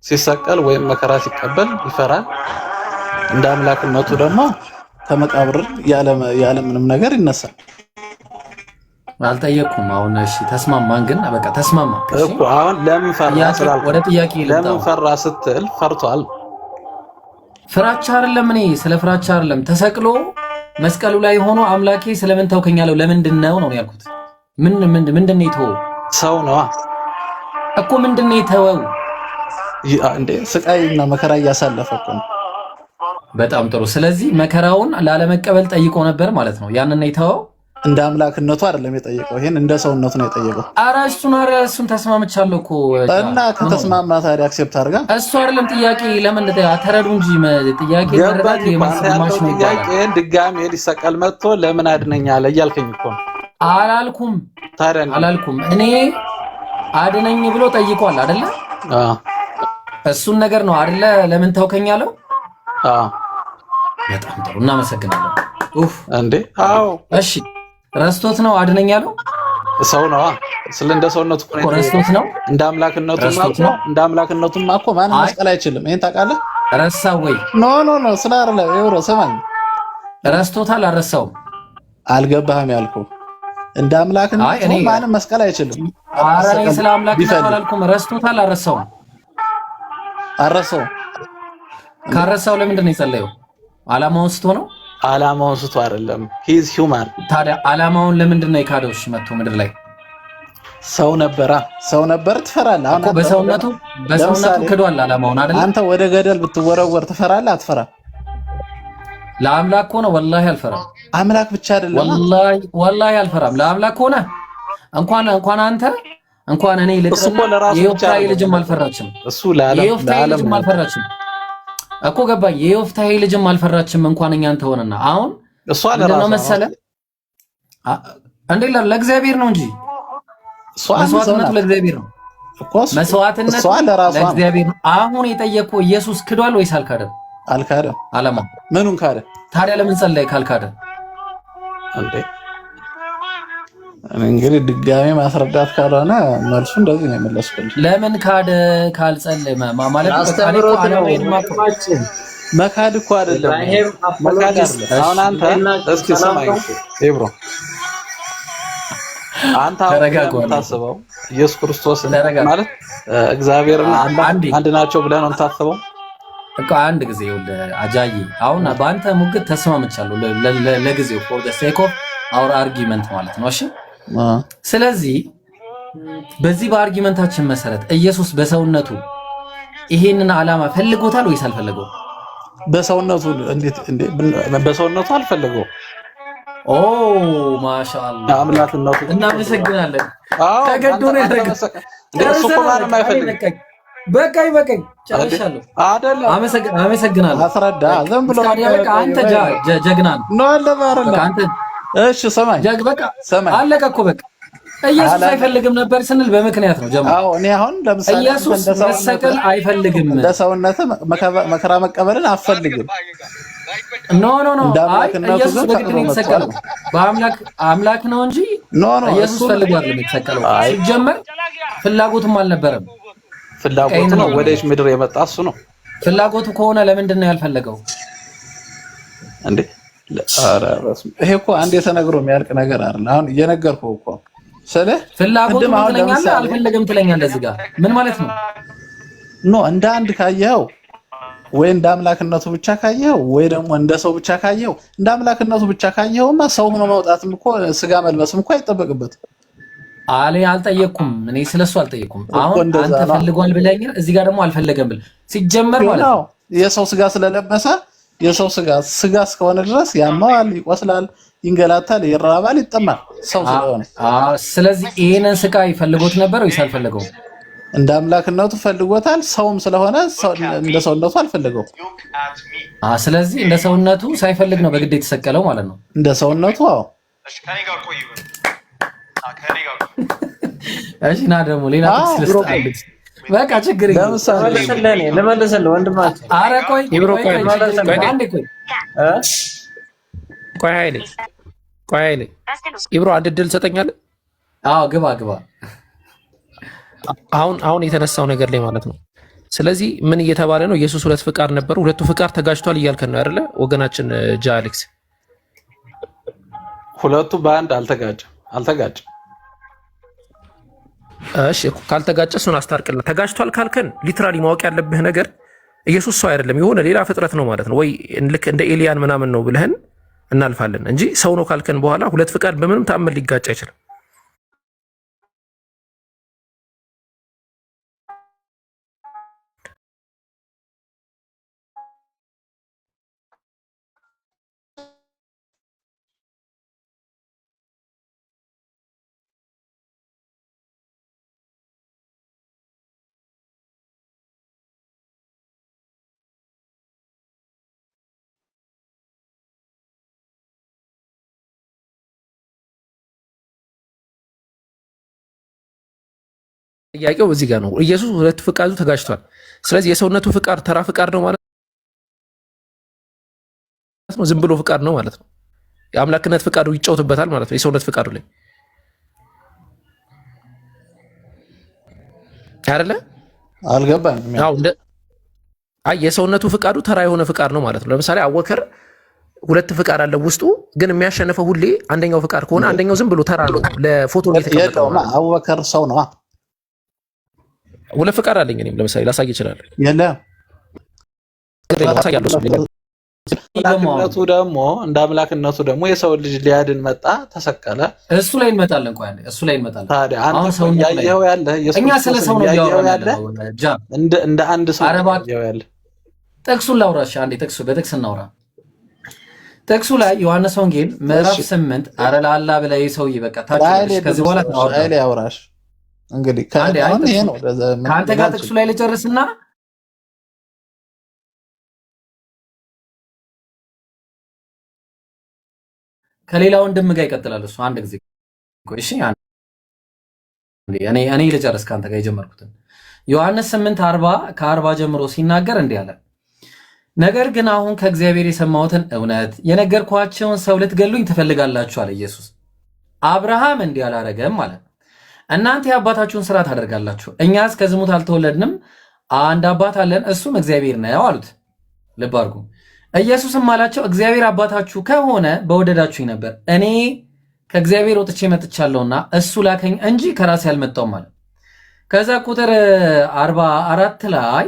ሲሰቀል ወይም መከራ ሲቀበል ይፈራል። እንደ አምላክነቱ ደግሞ ከመቃብር ያለ ምንም ነገር ይነሳል። አልጠየቅኩም። አሁን እሺ ተስማማን። ግን በቃ ተስማማ እኮ አሁን ለምን ፈራ ስላልኩ ወደ ጥያቄ ለምን ፈራ ስትል ፈርቷል። ፍራቻ አይደለም። እኔ ስለ ፍራቻ አይደለም። ተሰቅሎ መስቀሉ ላይ ሆኖ አምላኬ ስለምን ተውከኝ ያለው ለምንድን ነው ነው ያልኩት። ምንድን ነው የተወው? ሰው ነዋ እኮ ምንድን ነው የተወው? እንዴ ስቃይና መከራ እያሳለፈ እኮ ነው። በጣም ጥሩ። ስለዚህ መከራውን ላለመቀበል ጠይቆ ነበር ማለት ነው። ያንን የተወው እንደ አምላክነቱ አይደለም የጠየቀው፣ ይሄን እንደ ሰውነቱ ነው የጠየቀው። ኧረ እሱን ተስማምቻለሁ እኮ። እና ከተስማማ ታዲያ አክሴፕት አድርጋ። እሱ አይደለም ጥያቄ። ለምን ተረዱ እንጂ ጥያቄ መረዳት የማስማማሽ ነው። ጥያቄ ድጋሜ ሊሰቀል መጥቶ ለምን አድነኛለ እያልከኝ እኮ ነው። አላልኩም ታዲያ አላልኩም። እኔ አድነኝ ብሎ ጠይቋል አይደለ? እሱን ነገር ነው አይደለ? ለምን ተውከኝ አለው። በጣም ጥሩ እናመሰግናለን። ኡፍ እንዴ! አዎ እሺ፣ ረስቶት ነው አድነኝ ያለው። ሰው ነው ስለ እንደ ሰውነቱ እኮ ረስቶት ነው። እንደ አምላክነቱማ እኮ ማንም መስቀል አይችልም። ይሄን ታውቃለህ? ረሳው ወይ? ኖ ስለ አይደለ ይወሮ ሰማኝ። ረስቶታል። አልረሳውም። አልገባህም ያልኩህ እንደ አምላክነቱ ማንም መስቀል አይችልም። ኧረ እኔ ስለ አምላክነቱ አላልኩም። ረስቶታል። አልረሳውም። ካረሳው ለምንድን ነው የጸለየው? ዓላማውን ስቶ ነው? ዓላማውን ስቶ አይደለም። ሂዝ ሂውማን። ታዲያ ዓላማውን ለምንድን ነው የካደው? እሺ መጥቶ ምድር ላይ ሰው ነበር። ትፈራለህ? አሁን በሰውነቱ ክዷል ዓላማውን አይደል? አንተ ወደ ገደል ብትወረወር ትፈራለህ? አትፈራም? ለአምላክ ከሆነ ወላሂ አልፈራም። አምላክ ብቻ አይደለም ወላሂ አልፈራም። ለአምላክ ከሆነ እንኳን አንተ እንኳን እኔ የዮፍታሔ ልጅም አልፈራችም። እሱ ለዓለም አልፈራችም እኮ ገባኝ። የዮፍታሔ ልጅም አልፈራችም እንኳን እኛን ተሆነና። አሁን እሷ ለራሷ መሰለ እንዴ ለእግዚአብሔር ነው እንጂ መስዋዕትነቱ ለእግዚአብሔር ነው እኮ። መስዋዕትነቱ ለእግዚአብሔር ነው። አሁን የጠየቀው ኢየሱስ ክዷል ወይስ አልካደም? አልካደም። ዓላማ ምኑን ካደ ታዲያ? ለምን ጸለየ ካልካደ? እንዴ እንግዲህ ድጋሜ ማስረዳት ካልሆነ መልሱ እንደዚህ ነው የመለስኩልህ። ለምን ካደ ካልጸለየ ማለት መካድ እኮ አይደለም። መካድ አሁን አንተ እስኪ ሰማኝ ብሮ፣ አንተ ታስበው ኢየሱስ ክርስቶስ ማለት እግዚአብሔርና አንድ ናቸው ብለህ ነው የምታስበው እኮ። አንድ ጊዜ አጃዬ፣ አሁን በአንተ ሙግት ተስማምቻለሁ ለጊዜው for the sake of our argument ማለት ነው። እሺ ስለዚህ በዚህ በአርጊመንታችን መሰረት ኢየሱስ በሰውነቱ ይሄንን ዓላማ ፈልጎታል ወይስ አልፈለገውም? በሰውነቱ እንዴት በሰውነቱ አልፈለገው። ኦ ማሻአላ አምላክነቱ እናመሰግናለን። ተገዶ ነው ያደረገው። እሱ እኮ ማንም አይፈልግም። በቃኝ ጨርሻለሁ። አይደለም አመሰግናለሁ። አስረዳ። ዝም ብሎ በቃ አንተ ጀግና ነው አለ አንተ። እሺ ሰማኝ፣ በቃ አለቀ እኮ በቃ። ኢየሱስ አይፈልግም ነበር ስንል በምክንያት ነው ጀማ። አዎ እኔ አሁን ለምሳሌ ኢየሱስ መሰቀል አይፈልግም፣ ለሰውነት መከራ መቀበልን አፈልግም። ኖ ኢየሱስ በግድ ነው የተሰቀለው። አምላክ ነው እንጂ ኢየሱስ ፈልጓል የተሰቀለው። ሲጀመር ፍላጎቱም አልነበረም። ፍላጎቱ ነው ወደሽ ምድር የመጣ እሱ ነው። ፍላጎቱ ከሆነ ለምንድን ነው ያልፈለገው እንዴ? ኧረ ይሄ እኮ አንዴ ተነግሮ የሚያልቅ ነገር አይደል። አሁን እየነገርኩህ እኮ ስለ ፍላጎቱ ትለኛለህ፣ አልፈለገም ትለኛለህ። እዚህ ጋር ምን ማለት ነው? እንደ አንድ ካየኸው ወይ እንደ አምላክነቱ ብቻ ካየኸው ወይ ደግሞ እንደ ሰው ብቻ ካየኸው፣ እንደ አምላክነቱ ብቻ ካየኸውማ ሰው ሆኖ መውጣትም እኮ ስጋ መልበስም እኮ አይጠበቅበትም። አልጠየቅኩም፣ እኔ ስለሱ አልጠየቅኩም። አሁን አንተ ፈልጓል ብለኛል፣ እዚህ ጋር ደግሞ አልፈለገም ብል ሲጀመር ማለት ነው የሰው ስጋ ስለለበሰ የሰው ስጋ እስከሆነ ድረስ ያማዋል፣ ይቆስላል፣ ይንገላታል፣ ይራባል፣ ይጠማል ሰው ስለሆነ። ስለዚህ ይሄንን ስቃይ ፈልጎት ነበር ወይስ አልፈለገውም? እንደ አምላክነቱ ፈልጎታል። ሰውም ስለሆነ እንደ ሰውነቱ አልፈለገውም። ስለዚህ እንደ ሰውነቱ ሳይፈልግ ነው በግድ የተሰቀለው ማለት ነው። እንደ ሰውነቱ አዎ። እሺ ና ደግሞ ሌላ ትስልስጣለች። በቃ ችግር የለም። ለመለሰልህ ወንድማችን። ኧረ ቆይ ኃይሌ ኢብሮ አንድ እድል ትሰጠኛለህ? አዎ ግባ። አሁን የተነሳው ነገር ላይ ማለት ነው። ስለዚህ ምን እየተባለ ነው? ኢየሱስ ሁለት ፍቃድ ነበሩ፣ ሁለቱ ፍቃድ ተጋጭቷል እያልከን ነው አይደለ ወገናችን ጃ አሌክስ? ሁለቱ በአንድ አልተጋጨም። እሺ ካልተጋጨ እሱን አስታርቅልን። ተጋጭቷል ካልከን ሊትራሊ ማወቅ ያለብህ ነገር ኢየሱስ ሰው አይደለም፣ የሆነ ሌላ ፍጥረት ነው ማለት ነው። ወይ ልክ እንደ ኤሊያን ምናምን ነው ብለህን እናልፋለን እንጂ ሰው ነው ካልከን በኋላ ሁለት ፍቃድ በምንም ተአምር ሊጋጭ አይችልም። ጥያቄው እዚህ ጋር ነው። ኢየሱስ ሁለት ፍቃዱ ተጋጭቷል። ስለዚህ የሰውነቱ ፍቃድ ተራ ፍቃድ ነው ማለት ነው፣ ዝም ብሎ ፍቃድ ነው ማለት ነው። የአምላክነት ፍቃዱ ይጫወትበታል ማለት ነው የሰውነት ፍቃዱ ላይ አይደለ? አልገባኝም። የሰውነቱ ፍቃዱ ተራ የሆነ ፍቃድ ነው ማለት ነው። ለምሳሌ አወከር ሁለት ፍቃድ አለ ውስጡ፣ ግን የሚያሸንፈው ሁሌ አንደኛው ፍቃድ ከሆነ አንደኛው ዝም ብሎ ተራ ነው ለፎቶ የተቀመጠው። አወከር ሰው ነው። ሁለት ፍቃድ አለኝ እኔም ለምሳሌ ላሳይ ይችላል። የለም ደግሞ እንደ አምላክነቱ ደግሞ የሰው ልጅ ሊያድን መጣ፣ ተሰቀለ። እሱ ላይ እንመጣለን። ቆይ እሱ ላይ እንመጣለን። ታዲያ አንተ ሰው ያየው ያለ እኛ ስለ ሰው ነው ያየው ያለ እንደ አንድ ሰው ያየው ያለ። ጥቅሱን ላውራሽ አንዴ፣ በጥቅስ እናውራ። ጥቅሱ ላይ ዮሐንስ ወንጌል ምዕራፍ 8 አረ ላላ ብላ ሰውዬ በቃ ታዲያ ከዚህ በኋላ ታውራ ያውራሽ እንግዲህ ካሁን ይሄ ነው ካንተ ጋር ጥቅሱ ላይ ልጨርስና ከሌላ ወንድም ጋር ይቀጥላል እሱ አንድ ጊዜ። እሺ እኔ ልጨርስ ካንተ ጋር የጀመርኩትን ዮሐንስ 8:40 ከ40 ጀምሮ ሲናገር እንዲህ አለ። ነገር ግን አሁን ከእግዚአብሔር የሰማሁትን እውነት የነገርኳቸውን ሰው ልትገሉኝ ትፈልጋላችሁ አለ ኢየሱስ። አብርሃም እንዲህ አላረገም ማለት እናንተ የአባታችሁን ስራ ታደርጋላችሁ። እኛስ ከዝሙት አልተወለድንም፣ አንድ አባት አለን፣ እሱም እግዚአብሔር ነው አሉት። ልብ አድርጉ። ኢየሱስም አላቸው እግዚአብሔር አባታችሁ ከሆነ በወደዳችሁኝ ነበር፣ እኔ ከእግዚአብሔር ወጥቼ መጥቻለሁና እሱ ላከኝ እንጂ ከራሴ አልመጣሁም ማለት። ከዛ ቁጥር 44 ላይ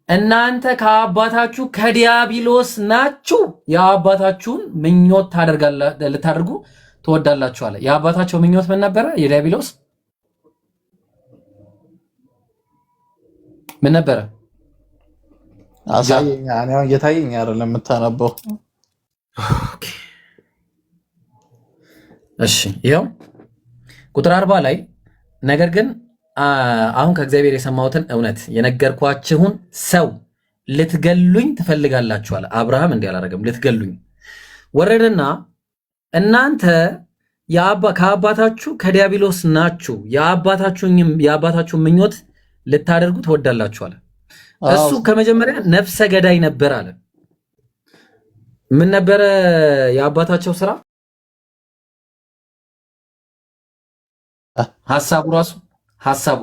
እናንተ ከአባታችሁ ከዲያብሎስ ናችሁ፣ የአባታችሁን ምኞት ልታደርጉ ትወዳላችሁ አለ። የአባታቸው ምኞት ምን ነበረ? የዲያብሎስ ምን ነበረ? አሳየኝ። እኔ አሁን እየታየኝ አይደለም የምታነበው። እሺ ይኸው ቁጥር 40 ላይ ነገር ግን አሁን ከእግዚአብሔር የሰማሁትን እውነት የነገርኳችሁን ሰው ልትገሉኝ ትፈልጋላችሁ አለ። አብርሃም እንዲህ አላደረገም። ልትገሉኝ ወረደና እናንተ ከአባታችሁ ከዲያብሎስ ናችሁ፣ የአባታችሁን ምኞት ልታደርጉ ትወዳላችሁ አለ። እሱ ከመጀመሪያ ነፍሰ ገዳይ ነበር አለ። ምን ነበረ የአባታቸው ስራ? ሐሳቡ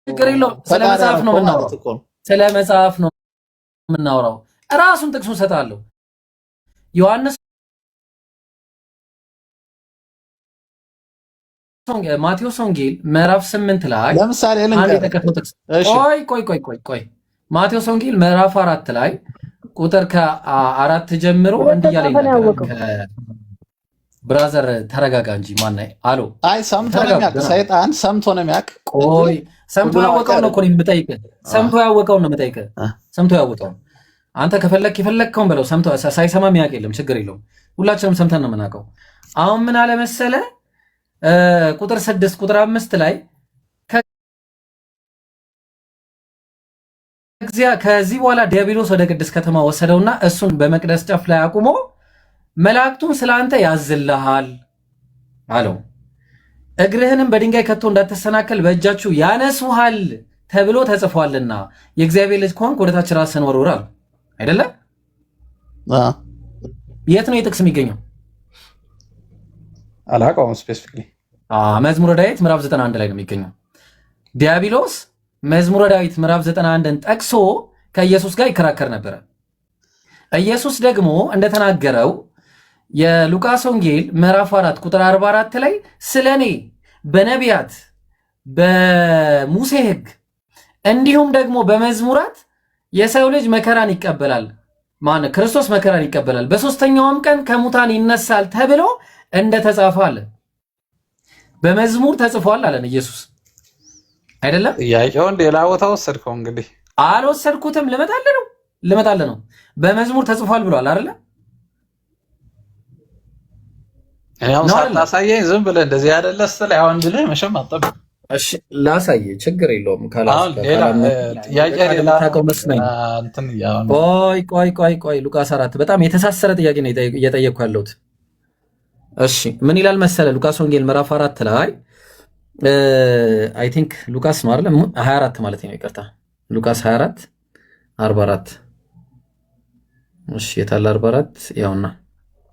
ችግር የለውም። ስለ መጽሐፍ ነው የምናወራው። ስለ መጽሐፍ ነው የምናወራው። ራሱን ጥቅሱን ሰጣለሁ። ዮሐንስ ማቴዎስ ወንጌል ምዕራፍ 8 ላይ ለምሳሌ አንድ የተከፈተው ጥቅስ ቆይ ማቴዎስ ወንጌል ምዕራፍ 4 ላይ ቁጥር ከ4 ጀምሮ እንዲህ ያለ ብራዘር ተረጋጋ እንጂ ማነው አሎ አይ ሰምቶ ነው የሚያውቅ ሰይጣን ሰምቶ ነው የሚያውቅ ቆይ ሰምቶ ያወቀው ነው እኮ የምጠይቅህ ሰምቶ ያወቀው ነው የምጠይቅህ ሰምቶ ያወቀው አንተ ከፈለክ የፈለከውን በለው ሰምቶ ሳይሰማ የሚያውቅ የለም ችግር የለውም ሁላችንም ሰምተን ነው የምናውቀው አሁን ምን አለ መሰለ ቁጥር 6 ቁጥር 5 ላይ ከዚህ በኋላ ዲያብሎስ ወደ ቅድስት ከተማ ወሰደውና እሱን በመቅደስ ጫፍ ላይ አቁሞ መላእክቱን ስላንተ ያዝልሃል አለው እግርህንም በድንጋይ ከቶ እንዳትሰናከል በእጃችሁ ያነሱሃል ተብሎ ተጽፏልና የእግዚአብሔር ልጅ ከሆንክ ወደ ታች ራስህን ወርውር አለ አይደለ የት ነው የጥቅስ የሚገኘው አላውቀውም ስፔሲፊክሊ መዝሙረ ዳዊት ምዕራፍ 91 ላይ ነው የሚገኘው ዲያብሎስ መዝሙረ ዳዊት ምዕራፍ 91ን ጠቅሶ ከኢየሱስ ጋር ይከራከር ነበር ኢየሱስ ደግሞ እንደተናገረው የሉቃስ ወንጌል ምዕራፍ 4 ቁጥር 44 ላይ ስለኔ በነቢያት በሙሴ ሕግ እንዲሁም ደግሞ በመዝሙራት የሰው ልጅ መከራን ይቀበላል ማን ክርስቶስ መከራን ይቀበላል በሶስተኛውም ቀን ከሙታን ይነሳል ተብሎ እንደተጻፈ አለ በመዝሙር ተጽፏል አለን ኢየሱስ አይደለም ያየውን ሌላ ቦታ ወሰድከው እንግዲህ አልወሰድኩትም ልመጣልህ ነው በመዝሙር ተጽፏል ብሏል አይደለ ያው ሳታሳየኝ ዝም ብለህ እንደዚህ አይደለ ስትል ያው እንድልህ መቼም አጠብቅ እሺ ላሳየ ችግር የለውም ቆይ ሉቃስ 4 በጣም የተሳሰረ ጥያቄ ነው እየጠየቅኩ ያለሁት እሺ ምን ይላል መሰለ ሉቃስ ወንጌል ምዕራፍ 4 ላይ አይ ቲንክ ሉቃስ ነው አይደል 24 ማለት ነው ይቅርታ ሉቃስ 24 44 እሺ የታለ 44 ያውና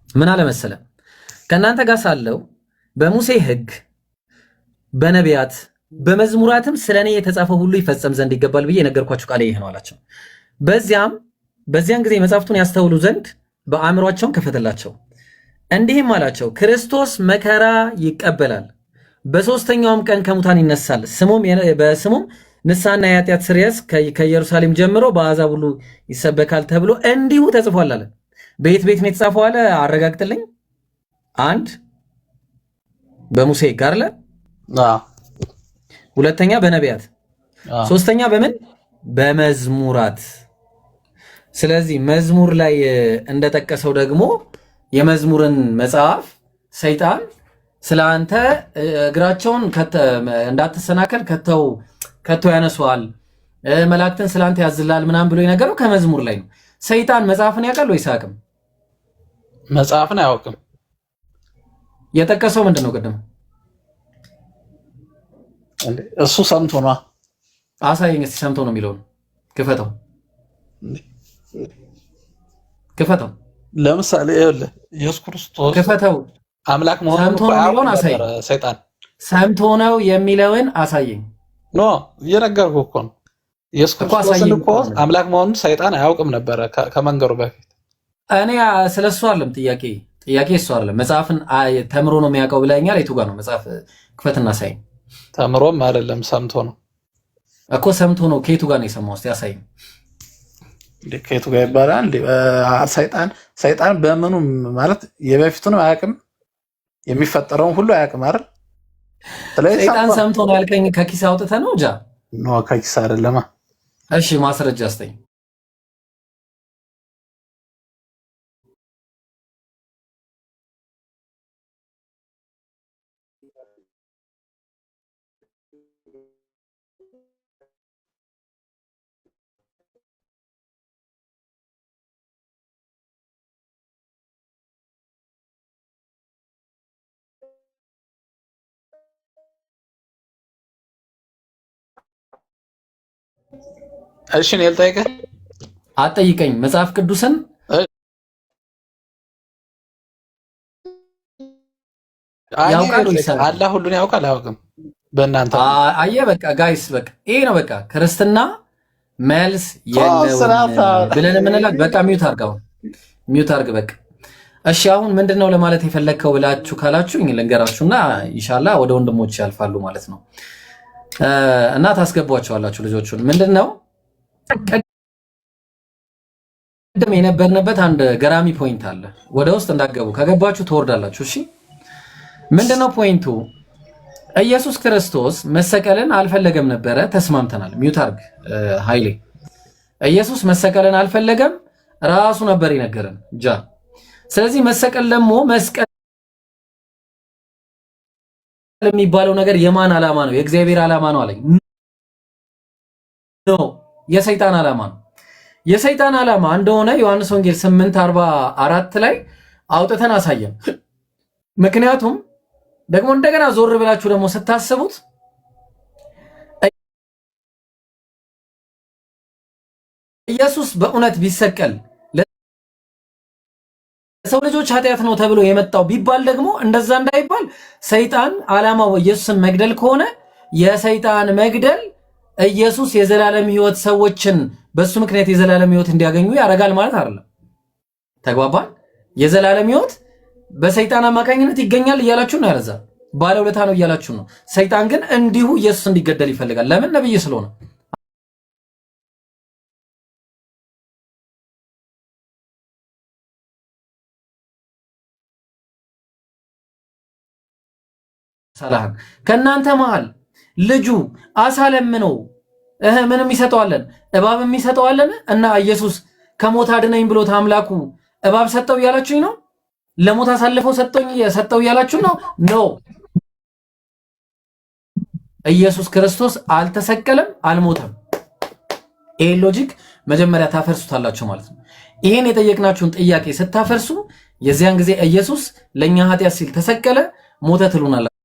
ምን አለ መሰለ ከናንተ ጋር ሳለው በሙሴ ሕግ በነቢያት በመዝሙራትም ስለኔ የተጻፈው ሁሉ ይፈጸም ዘንድ ይገባል ብዬ የነገርኳችሁ ቃል ይሄ ነው አላቸው በዚያን ጊዜ መጻፍቱን ያስተውሉ ዘንድ በአእምሮአቸውን ከፈተላቸው እንዲህም አላቸው ክርስቶስ መከራ ይቀበላል በሶስተኛውም ቀን ከሙታን ይነሳል በስሙም ንስሐና የኃጢአት ስርየት ከኢየሩሳሌም ጀምሮ በአሕዛብ ሁሉ ይሰበካል ተብሎ እንዲሁ ተጽፏል አለ ቤት ነው የተጻፈው አለ አረጋግጥልኝ አንድ በሙሴ ጋር አለ ሁለተኛ በነቢያት ሶስተኛ በምን በመዝሙራት ስለዚህ መዝሙር ላይ እንደጠቀሰው ደግሞ የመዝሙርን መጽሐፍ ሰይጣን ስላንተ እግራቸውን እንዳትሰናከል ከተው ያነሱሃል መላእክትን ስላንተ ያዝላል ምናምን ብሎ የነገረው ከመዝሙር ላይ ነው ሰይጣን መጽሐፍን ያውቃል ወይስ አያውቅም መጽሐፍን አያውቅም የጠቀሰው ምንድነው ቅድም እሱ ሰምቶ ነው። አሳየኝ እስቲ ሰምቶ ነው የሚለውን ክፈተው። ለምሳሌ ይኸውልህ ኢየሱስ ክርስቶስ ክፈተው። አምላክ መሆኑን ሰምቶ ነው የሚለውን አሳየኝ። ሰይጣን ሰምቶ ነው የሚለውን አሳየኝ። ኖ እየነገርኩህ እኮ ነው። ኢየሱስ ክርስቶስ እኮ አምላክ መሆኑን ሰይጣን አያውቅም ነበረ ከመንገሩ በፊት። እኔ ስለሱ አይደለም ጥያቄ እሱ አይደለም። መጽሐፍን ተምሮ ነው የሚያውቀው ብለኛል። የቱ ጋር ነው መጽሐፍ? ክፈትና አሳየኝ። ተምሮም አይደለም ሰምቶ ነው እኮ። ሰምቶ ነው ከየቱ ጋር ነው የሰማው? እስቲ አሳየኝ። ከየቱ ጋር ይባላል? ሰይጣን በምኑም ማለት የበፊቱንም አያውቅም የሚፈጠረውን ሁሉ አያውቅም አይደል? ስለዚህ ሰይጣን ሰምቶ ነው ያልከኝ ከኪስ አውጥተህ ነው? ኖ ከኪስ አይደለማ። እሺ ማስረጃ አስተኝ። እሺ ነው ልጠይቅህ? አትጠይቀኝ። መጽሐፍ ቅዱስን ያውቃል ወይስ አላህ ሁሉን ያውቃል? አያውቅም? በእናንተ አየህ፣ በቃ ጋይስ፣ በቃ ይሄ ነው በቃ ክርስትና መልስ የለውም ብለን የምንላት። በቃ ሚውት አድርገው፣ ሚውት አድርግ በቃ። እሺ አሁን ምንድነው ለማለት የፈለግከው ብላችሁ ካላችሁኝ ልንገራችሁና ኢንሻአላህ ወደ ወንድሞች ያልፋሉ ማለት ነው እና ታስገቧቸዋላችሁ ልጆቹን። ምንድነው ቅድም የነበርንበት አንድ ገራሚ ፖይንት አለ። ወደ ውስጥ እንዳገቡ ከገባችሁ ትወርዳላችሁ። እሺ ምንድነው ፖይንቱ? ኢየሱስ ክርስቶስ መሰቀልን አልፈለገም ነበረ። ተስማምተናል። ሚውት አርግ ኃይሌ። ኢየሱስ መሰቀልን አልፈለገም፣ ራሱ ነበር የነገረን ጃ። ስለዚህ መሰቀል ደግሞ መስቀል የሚባለው ነገር የማን ዓላማ ነው? የእግዚአብሔር ዓላማ ነው አለኝ። ኖ የሰይጣን ዓላማ ነው። የሰይጣን ዓላማ እንደሆነ ዮሐንስ ወንጌል 8:44 ላይ አውጥተን አሳየን። ምክንያቱም ደግሞ እንደገና ዞር ብላችሁ ደግሞ ስታስቡት ኢየሱስ በእውነት ቢሰቀል ለሰው ልጆች ኃጢአት ነው ተብሎ የመጣው ቢባል ደግሞ እንደዛ እንዳይባል ሰይጣን ዓላማው ኢየሱስን መግደል ከሆነ የሰይጣን መግደል ኢየሱስ የዘላለም ሕይወት ሰዎችን በሱ ምክንያት የዘላለም ሕይወት እንዲያገኙ ያደርጋል ማለት አይደለም። ተግባባን? የዘላለም ሕይወት በሰይጣን አማካኝነት ይገኛል እያላችሁ ነው። ያለዛ ባለውለታ ነው እያላችሁ ነው። ሰይጣን ግን እንዲሁ ኢየሱስ እንዲገደል ይፈልጋል። ለምን? ነብይ ስለሆነ። ሰላም ከእናንተ መሃል ልጁ አሳ ለምነው ምንም ይሰጠዋለን እባብም ይሰጠዋለን እና ኢየሱስ ከሞት አድነኝ ብሎት አምላኩ እባብ ሰጠው እያላችሁኝ ነው? ለሞት አሳልፈው ሰጠው እያላችሁ ነው? ኖ ኢየሱስ ክርስቶስ አልተሰቀለም፣ አልሞተም። ይሄ ሎጂክ መጀመሪያ ታፈርሱታላችሁ ማለት ነው። ይሄን የጠየቅናችሁን ጥያቄ ስታፈርሱ የዚያን ጊዜ ኢየሱስ ለኛ ኃጢአት ሲል ተሰቀለ፣ ሞተ ትሉናላችሁ።